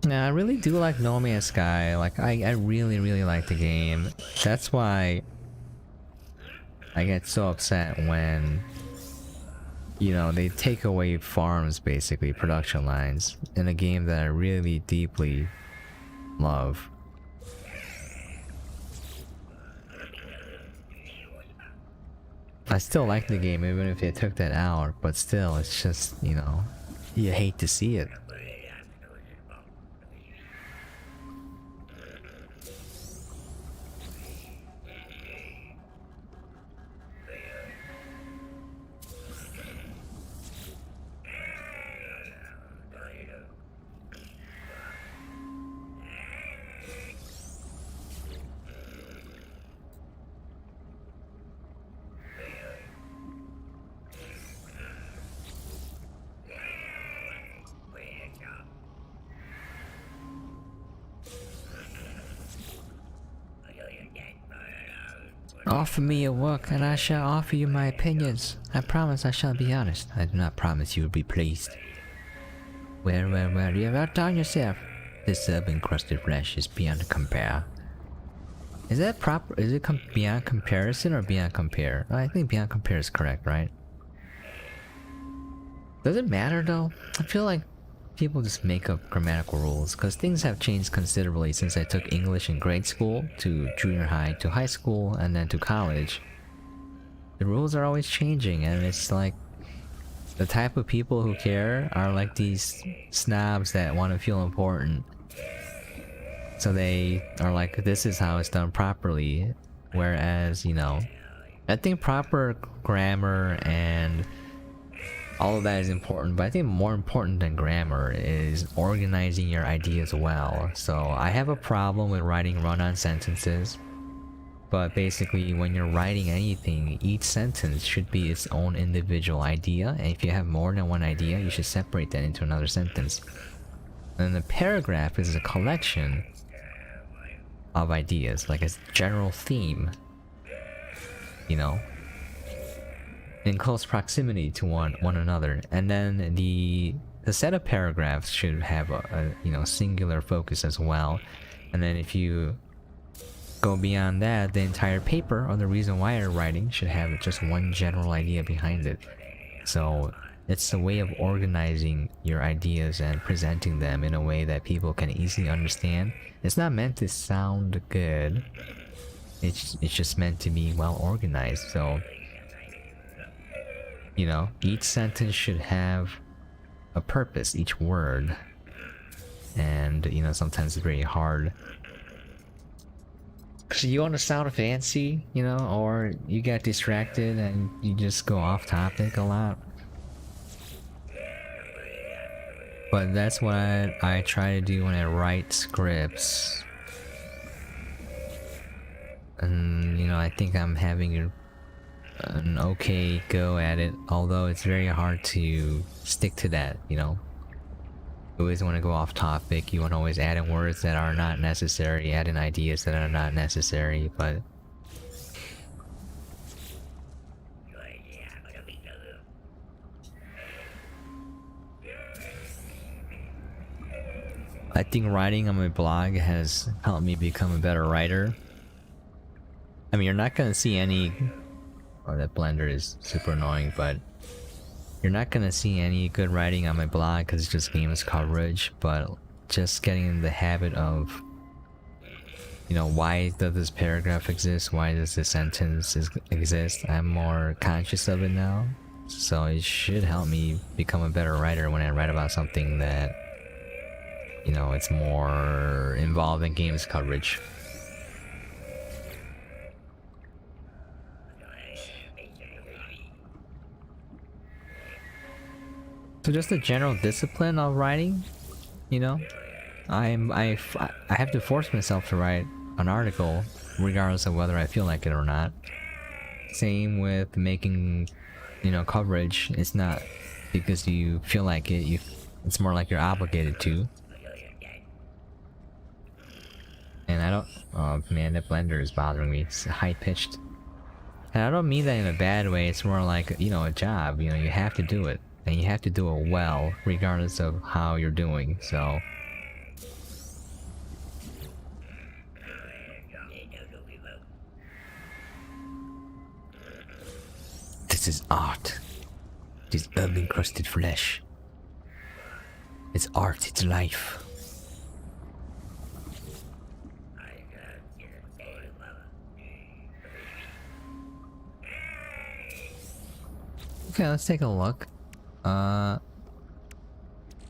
Yeah, I really do like No Man's Sky. Like, I really like the game. That's why I get so upset when, you know, they take away farms, basically, production lines, in a game that I really deeply love. I still like the game even if they took that out, but still, it's just, you know, you hate to see it. Offer me your work, and I shall offer you my opinions. I promise I shall be honest. I do not promise you will be pleased. Well, you have outdone yourself. This encrusted flesh is beyond compare. Is that proper? Is it beyond comparison or beyond compare? I think beyond compare is correct, right? Does it matter though? I feel like people just make up grammatical rules, because things have changed considerably since I took English in grade school, to junior high, to high school, and then to college. The rules are always changing, and it's like the type of people who care are like these snobs that want to feel important. So they are like, this is how it's done properly, whereas, you know, I think proper grammar and all of that is important, but I think more important than grammar is organizing your ideas well. So I have a problem with writing run-on sentences, but basically when you're writing anything, each sentence should be its own individual idea, and if you have more than one idea, you should separate that into another sentence. And the paragraph is a collection of ideas, like a general theme, you know, in close proximity to one another. And then the set of paragraphs should have a you know, singular focus as well. And then if you go beyond that, the entire paper, or the reason why you're writing, should have just one general idea behind it. So it's a way of organizing your ideas and presenting them in a way that people can easily understand. It's not meant to sound good. It's just meant to be well organized. So, you know, each sentence should have a purpose, each word. And, you know, sometimes it's very hard, because you want to sound fancy, you know, or you get distracted and you just go off topic a lot. But that's what I try to do when I write scripts. And, you know, I think I'm having an okay go at it, although it's very hard to stick to that, you know. You always want to go off topic, you want to always add in words that are not necessary, add in ideas that are not necessary, but I think writing on my blog has helped me become a better writer. I mean, you're not gonna see any... Oh, that blender is super annoying, but you're not gonna see any good writing on my blog because it's just games coverage, but just getting in the habit of, you know, why does this paragraph exist? Why does this sentence exist? I'm more conscious of it now, so it should help me become a better writer when I write about something that, you know, it's more involved in games coverage. So just the general discipline of writing, you know, I have to force myself to write an article regardless of whether I feel like it or not. Same with making, you know, coverage. It's not because you feel like it, it's more like you're obligated to. And I don't... Oh man, that blender is bothering me. It's high-pitched. And I don't mean that in a bad way, it's more like, you know, a job. You know, you have to do it. And you have to do it well, regardless of how you're doing, so... This is art. It is herb-encrusted flesh. It's art, it's life. Okay, let's take a look.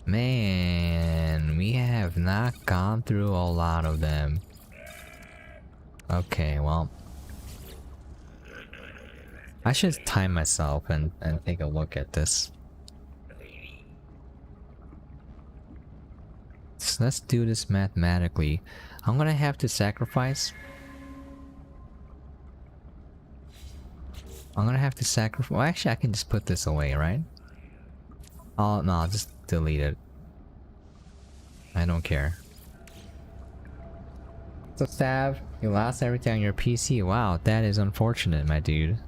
Man, we have not gone through a lot of them. Okay, well, I should time myself and take a look at this. So let's do this mathematically. I'm gonna have to sacrifice. Well, actually, I can just put this away, right? Oh, no, I'll just delete it. I don't care. So, Sav, you lost everything on your PC. Wow, that is unfortunate, my dude.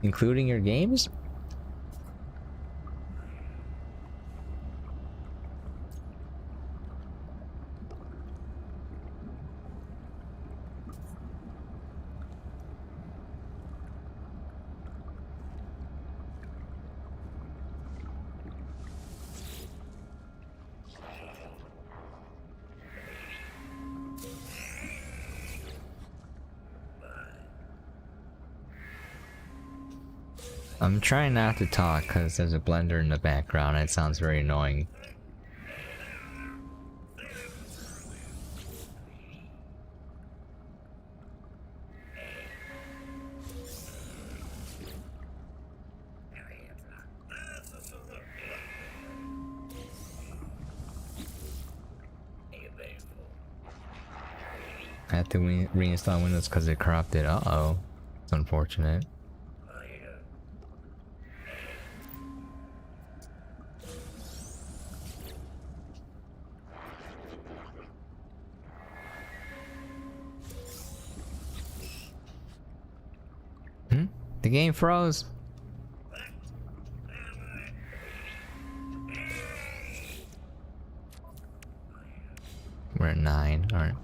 Including your games? I'm trying not to talk because there's a blender in the background and it sounds very annoying. I have to reinstall Windows because it corrupted. Uh-oh. It's unfortunate. The game froze. We're at 9. Alright.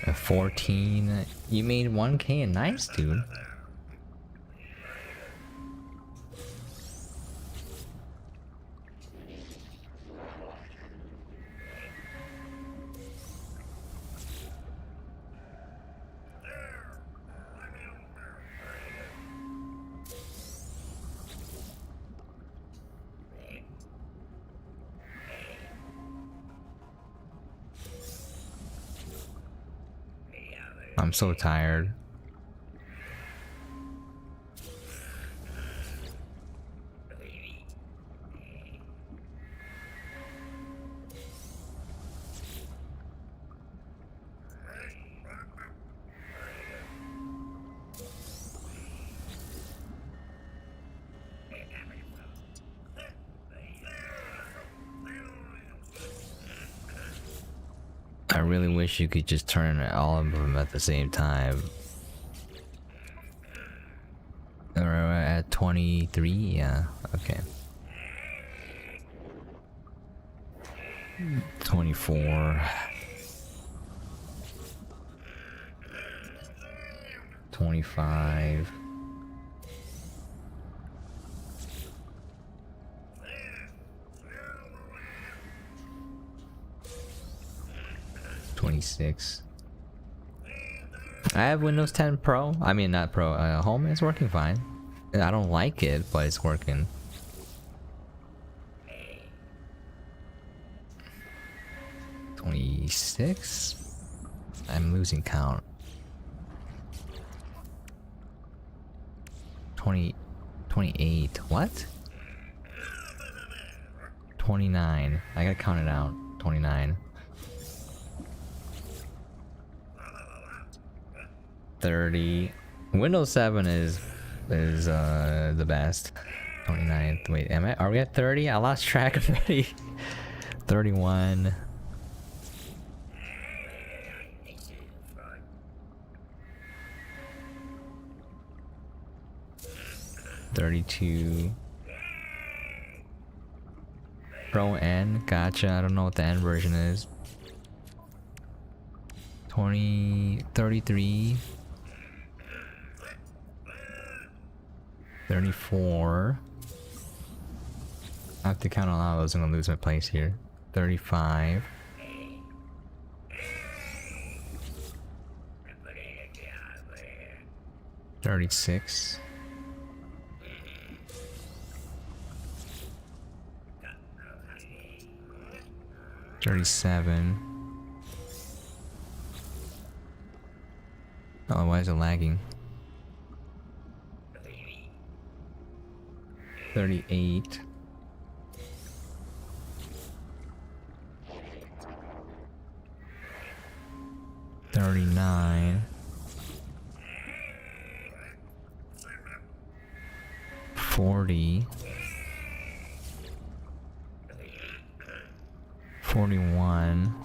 At 14. You made 1K and nice, dude. I'm so tired. I really wish you could just turn all of them at the same time. We're at 23, yeah, okay. 24. 25. 26. I have Windows 10 Pro. I mean, not Pro. Home is working fine. I don't like it, but it's working. $26. I'm losing count. 28. What? 29. I gotta count it out. 29. 30. Windows 7 is the best. 29. Wait, are we at 30? I lost track already. 31. 32. Pro N, gotcha. I don't know what the N version is. 33. 34. I have to count all of those. I'm gonna lose my place here. 35. 36. 37. Oh, why is it lagging? 38. 39. 40. 41.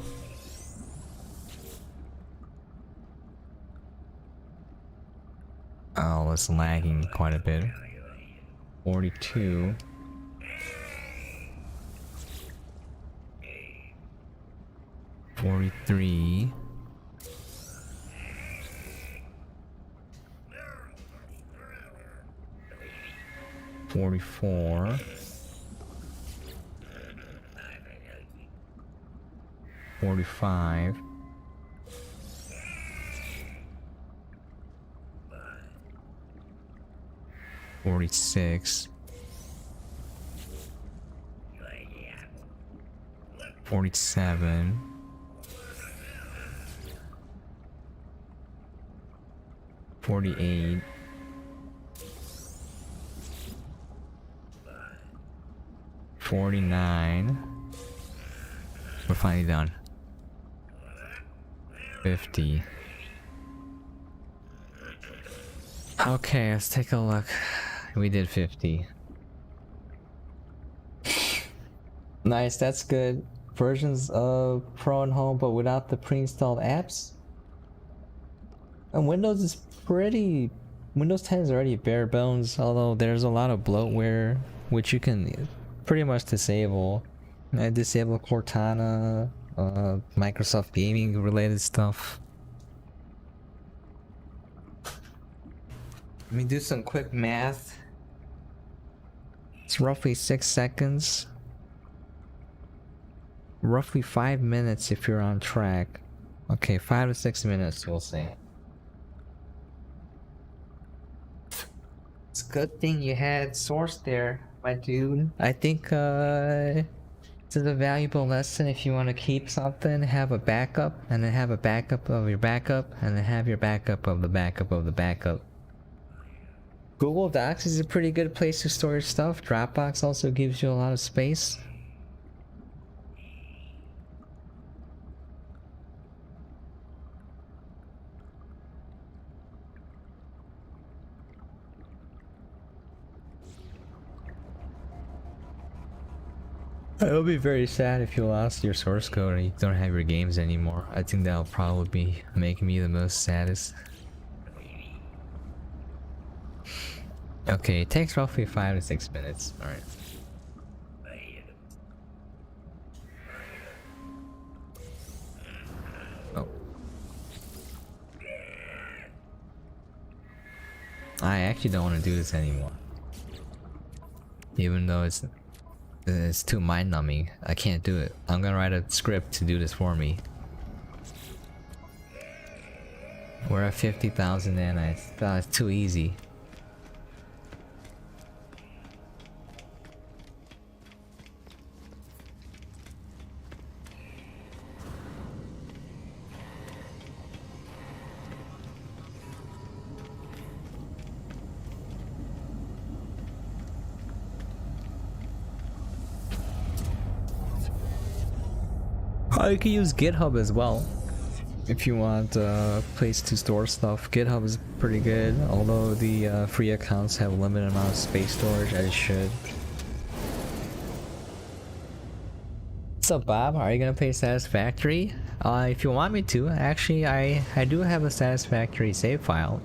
Oh, it's lagging quite a bit. 42. 43. 44. 45. 46. 47. 48. $49. We're finally done. 50. Okay, let's take a look. We did 50. Nice, that's good. Versions of Pro and Home, but without the pre-installed apps. And Windows is pretty... Windows 10 is already bare bones, although there's a lot of bloatware, which you can pretty much disable. I disable Cortana, Microsoft gaming related stuff. Let me do some quick math. It's roughly 6 seconds. Roughly 5 minutes if you're on track. Okay, 5 to 6 minutes, we'll say. It's a good thing you had Source there, my dude. I think this is a valuable lesson. If you want to keep something, have a backup, and then have a backup of your backup, and then have your backup of the backup of the backup. Google Docs is a pretty good place to store your stuff. Dropbox also gives you a lot of space. It'll be very sad if you lost your source code and you don't have your games anymore. I think that'll probably be making me the most saddest. Okay, it takes roughly 5 to 6 minutes. Alright. Oh. I actually don't want to do this anymore. Even though it's too mind-numbing. I can't do it. I'm gonna write a script to do this for me. We're at 50,000 and I thought it's too easy. You can use GitHub as well if you want a place to store stuff. GitHub is pretty good, although the free accounts have a limited amount of space storage, as it should. What's up, Bob? Are you gonna play Satisfactory? If you want me to. Actually, I do have a Satisfactory save file.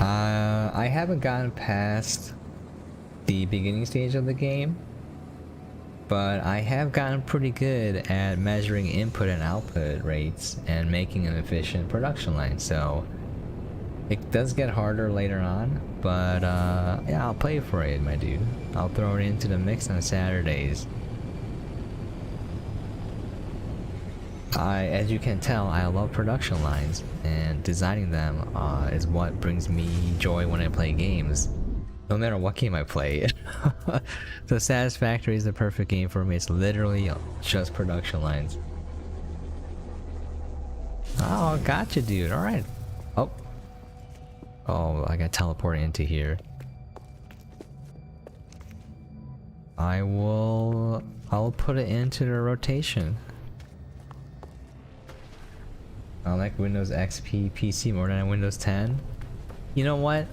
I haven't gotten past the beginning stage of the game, but I have gotten pretty good at measuring input and output rates and making an efficient production line, so it does get harder later on, but yeah, I'll play for it, my dude. I'll throw it into the mix on Saturdays. As you can tell, I love production lines, and designing them is what brings me joy when I play games. No matter what game I play. So Satisfactory is the perfect game for me. It's literally just production lines. Oh, gotcha, dude. Alright. Oh, I got teleported into here. I'll put it into the rotation. I like Windows XP PC more than Windows 10. You know what?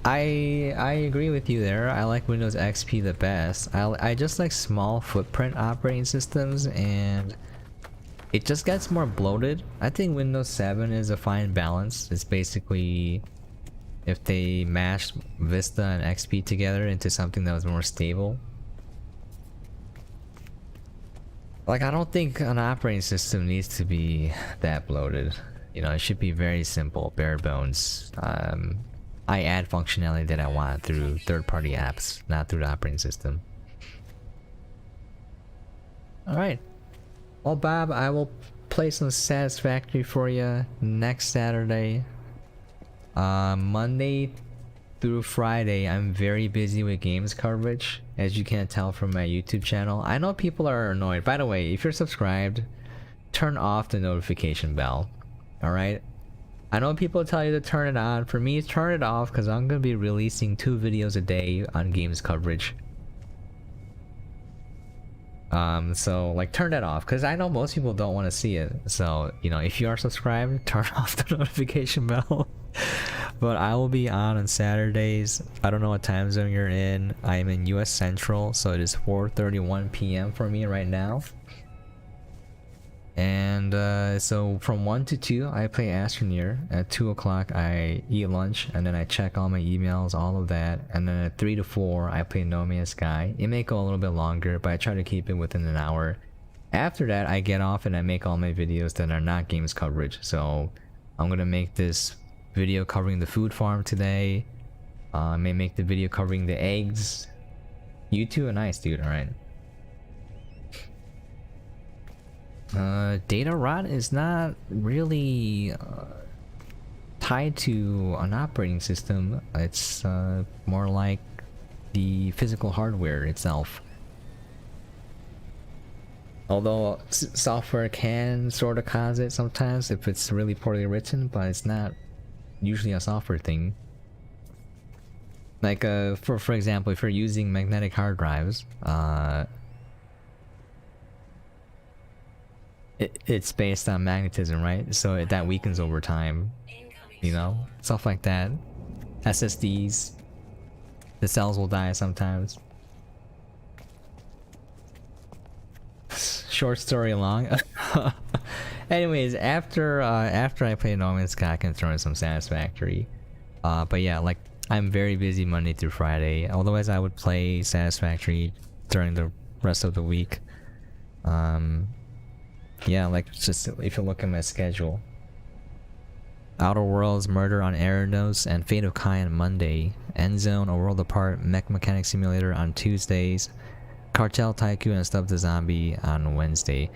I agree with you there. I like Windows XP the best. I just like small footprint operating systems, and it just gets more bloated. I think Windows 7 is a fine balance. It's basically if they mashed Vista and XP together into something that was more stable. Like, I don't think an operating system needs to be that bloated. You know, it should be very simple, bare bones. I add functionality that I want through third-party apps, not through the operating system. Alright. Well, Bob, I will play some Satisfactory for you next Saturday. Monday through Friday, I'm very busy with games coverage, as you can tell from my YouTube channel. I know people are annoyed. By the way, if you're subscribed, turn off the notification bell. Alright? I know people tell you to turn it on. For me, turn it off because I'm gonna be releasing 2 videos a day on games coverage. So like turn that off because I know most people don't want to see it. So, you know, if you are subscribed, turn off the notification bell. But I will be on Saturdays. I don't know what time zone you're in. I am in US Central, so it is 4:31 p.m. for me right now. And so from 1 to 2 I play Astroneer. At 2 o'clock I eat lunch and then I check all my emails, all of that. And then at 3 to 4 I play No Man's Sky. It may go a little bit longer, but I try to keep it within an hour. After that I get off and I make all my videos that are not games coverage. So I'm gonna make this video covering the food farm today. I may make the video covering the eggs. You two are nice, dude. Alright. Data rot is not really tied to an operating system. It's more like the physical hardware itself. Although software can sort of cause it sometimes if it's really poorly written, but it's not usually a software thing. Like for example, if you're using magnetic hard drives, it's based on magnetism, right? So that weakens over time, you know, stuff like that. SSDs, the cells will die sometimes. Short story long. Anyways, after I play No Man's Sky, I can throw in some Satisfactory. But yeah, like I'm very busy Monday through Friday. Otherwise, I would play Satisfactory during the rest of the week. Yeah, like just if you look at my schedule. Outer Worlds, Murder on Eranos, and Fate of Kai on Monday. Endzone, A World Apart, Mech Mechanic Simulator on Tuesdays. Cartel Tycoon and Stuff the Zombie on Wednesday.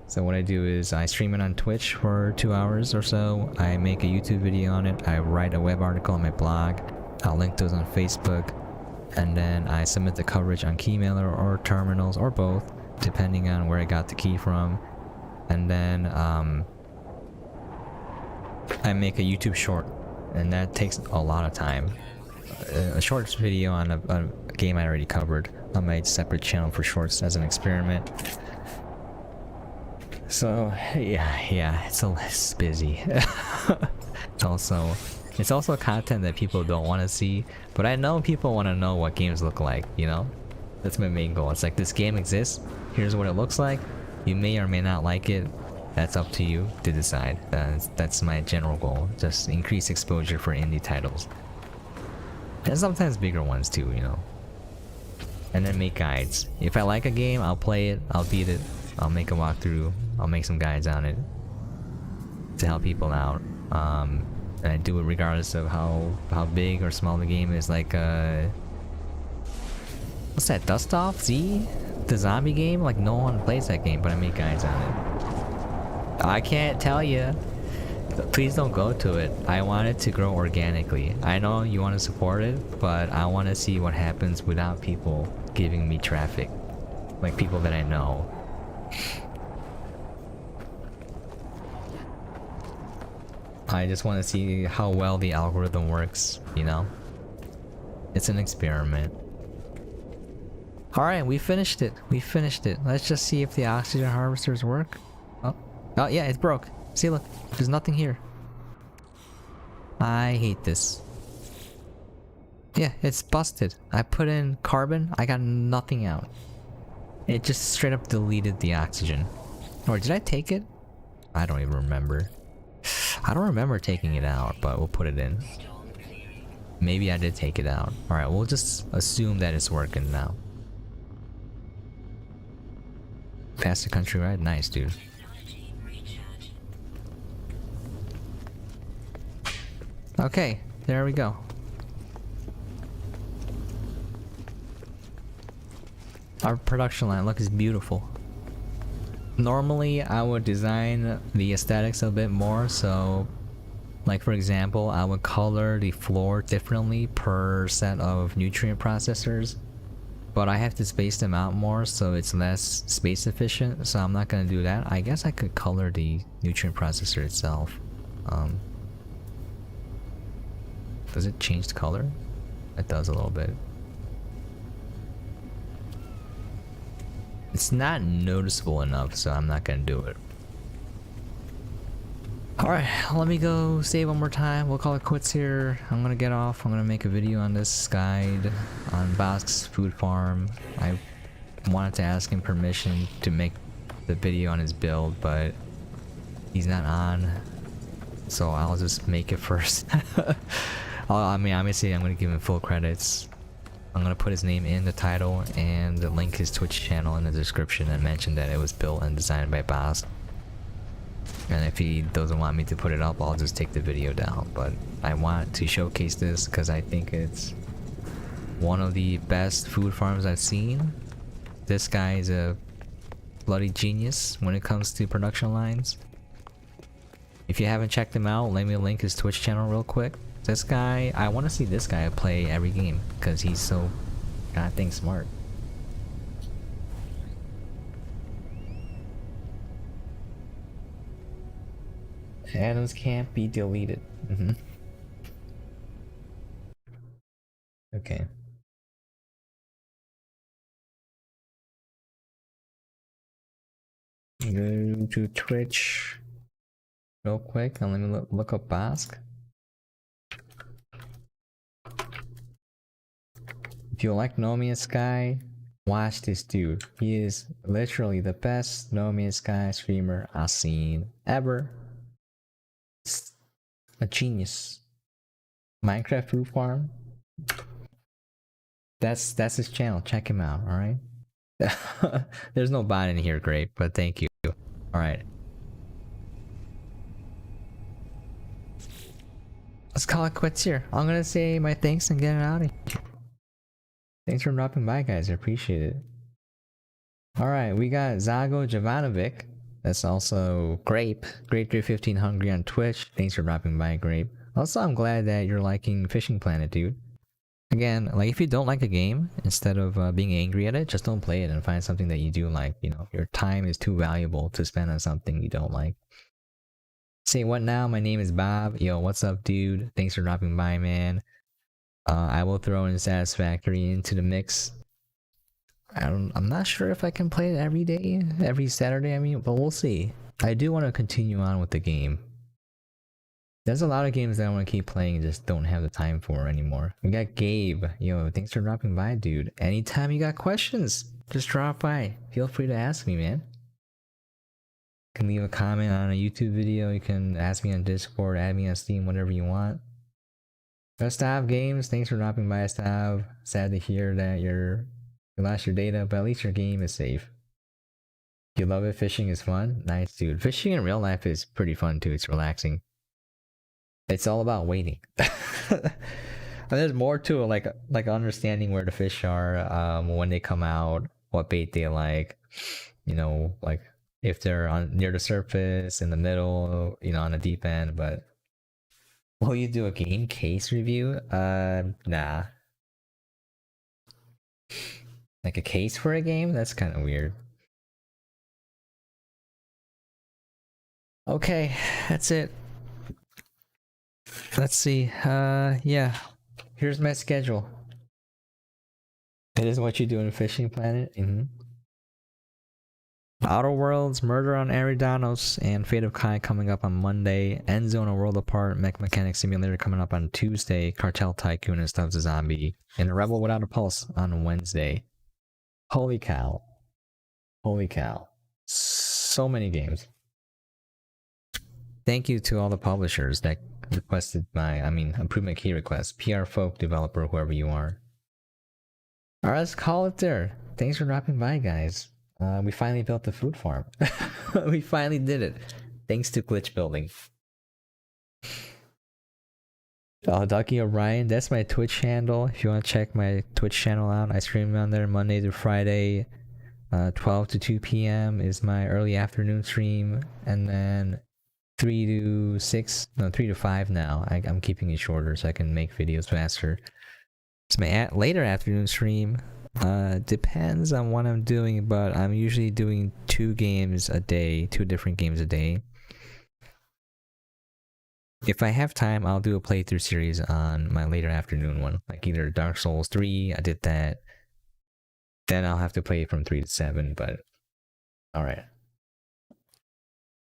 So what I do is I stream it on Twitch for 2 hours or so. I make a YouTube video on it. I write a web article on my blog. I'll link those on Facebook. And then I submit the coverage on Keymailer or Terminals or both, depending on where I got the key from. And then I make a YouTube short, and that takes a lot of time. A shorts video on a game I already covered on my separate channel for shorts as an experiment. So yeah, it's busy. it's also content that people don't want to see, but I know people want to know what games look like, you know? That's my main goal. It's like, this game exists, here's what it looks like. You may or may not like it. That's up to you to decide. That's my general goal. Just increase exposure for indie titles. And sometimes bigger ones too, you know. And then make guides. If I like a game, I'll play it, I'll beat it, I'll make a walkthrough, I'll make some guides on it to help people out. And I do it regardless of how big or small the game is. Like what's that, Dust Off Z? The zombie game? Like no one plays that game, but I make guides on it. I can't tell you. Please don't go to it. I want it to grow organically. I know you want to support it, but I want to see what happens without people giving me traffic. Like people that I know. I just want to see how well the algorithm works, you know? It's an experiment. Alright, we finished it. We finished it. Let's just see if the oxygen harvesters work. Oh yeah, it broke. See, look. There's nothing here. I hate this. Yeah, it's busted. I put in carbon. I got nothing out. It just straight up deleted the oxygen. Or did I take it? I don't even remember. I don't remember taking it out, but we'll put it in. Maybe I did take it out. Alright, we'll just assume that it's working now. Faster country ride? Nice, dude. Okay, there we go. Our production line, look, is beautiful. Normally, I would design the aesthetics a bit more, so like for example, I would color the floor differently per set of nutrient processors. but I have to space them out more so it's less space efficient, so I'm not gonna do that. I guess I could color the nutrient processor itself. Does it change the color? It does a little bit. It's not noticeable enough, so I'm not gonna do it. Alright, let me go save one more time. We'll call it quits here. I'm gonna get off. I'm gonna make a video on this guide on Bosk's food farm. I wanted to ask him permission to make the video on his build, but he's not on. So I'll just make it first. I mean, obviously I'm gonna give him full credits. I'm gonna put his name in the title and link his Twitch channel in the description and mention that it was built and designed by Bosk. And if he doesn't want me to put it up, I'll just take the video down. But I want to showcase this because I think it's one of the best food farms I've seen. This guy is a bloody genius when it comes to production lines. If you haven't checked him out, let me link his Twitch channel real quick. This guy, I want to see this guy play every game because he's so goddamn smart. Atoms can't be deleted. Okay. Go to Twitch real quick and let me look up Bosk. If you like No Man's Sky, watch this dude. He is literally the best No Man's Sky streamer I've seen ever. A genius. Minecraft Food Farm. That's his channel. Check him out. All right. There's no bot in here, great, but thank you. All right. Let's call it quits here. I'm gonna say my thanks and get it out of here. Thanks for dropping by, guys. I appreciate it. All right, we got Zago Jovanovic. That's also Grape 315 Hungry on Twitch. Thanks for dropping by, Grape. Also, I'm glad that you're liking Fishing Planet, dude. Again, like if you don't like a game, instead of being angry at it, just don't play it and find something that you do like. You know, your time is too valuable to spend on something you don't like. Say what now? My name is Bob. Yo, what's up, dude? Thanks for dropping by, man. I will throw in Satisfactory into the mix. I'm not sure if I can play it every day, every Saturday, I mean, but we'll see. I do want to continue on with the game. There's a lot of games that I want to keep playing and just don't have the time for anymore. We got Gabe. Yo, thanks for dropping by, dude. Anytime you got questions, just drop by. Feel free to ask me, man. You can leave a comment on a YouTube video. You can ask me on Discord, add me on Steam, whatever you want. Stav Games, thanks for dropping by, Stav. Sad to hear that you lost your data, but at least your game is safe. You love it? Fishing is fun? Nice, dude. Fishing in real life is pretty fun too. It's relaxing. It's all about waiting. There's more to it, like understanding where the fish are, when they come out, what bait they like, you know, like if they're near the surface, in the middle, you know, on the deep end. But will you do a game case review? Nah. Like a case for a game? That's kind of weird. Okay, that's it. Let's see. Yeah. Here's my schedule. It is what you do in Fishing Planet. Outer Worlds, Murder on Eridanos, and Fate of Kai coming up on Monday. Endzone, A World Apart, Mech Mechanic Simulator coming up on Tuesday. Cartel Tycoon and Stuff's a Zombie. And A Rebel Without a Pulse on Wednesday. Holy cow. Holy cow. So many games. Thank you to all the publishers that requested improvement key requests. PR Folk, developer, whoever you are. Alright, let's call it there. Thanks for dropping by, guys. We finally built the food farm. We finally did it. Thanks to glitch building. Ducky O'Brien, that's my Twitch handle. If you want to check my Twitch channel out, I stream on there Monday through Friday. 12 to 2 p.m. is my early afternoon stream. And then 3 to 5 now. I'm keeping it shorter so I can make videos faster. It's my later afternoon stream. Depends on what I'm doing, but I'm usually doing 2 games a day, 2 different games a day. If I have time, I'll do a playthrough series on my later afternoon one, like either Dark Souls 3, I did that. Then I'll have to play from 3 to 7, but alright.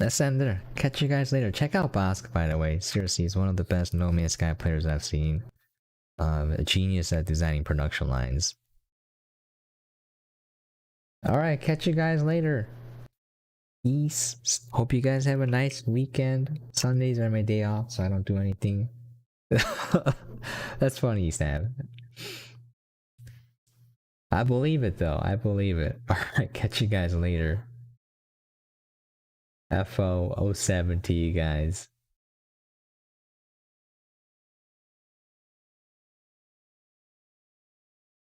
Let's end there. Catch you guys later. Check out Bosk, by the way. Seriously, he's one of the best No Man's Sky players I've seen. A genius at designing production lines. Alright, catch you guys later. Peace. Hope you guys have a nice weekend. Sundays are my day off, so I don't do anything. That's funny, Sam. I believe it though. I believe it. Alright, catch you guys later. FO07 to you guys.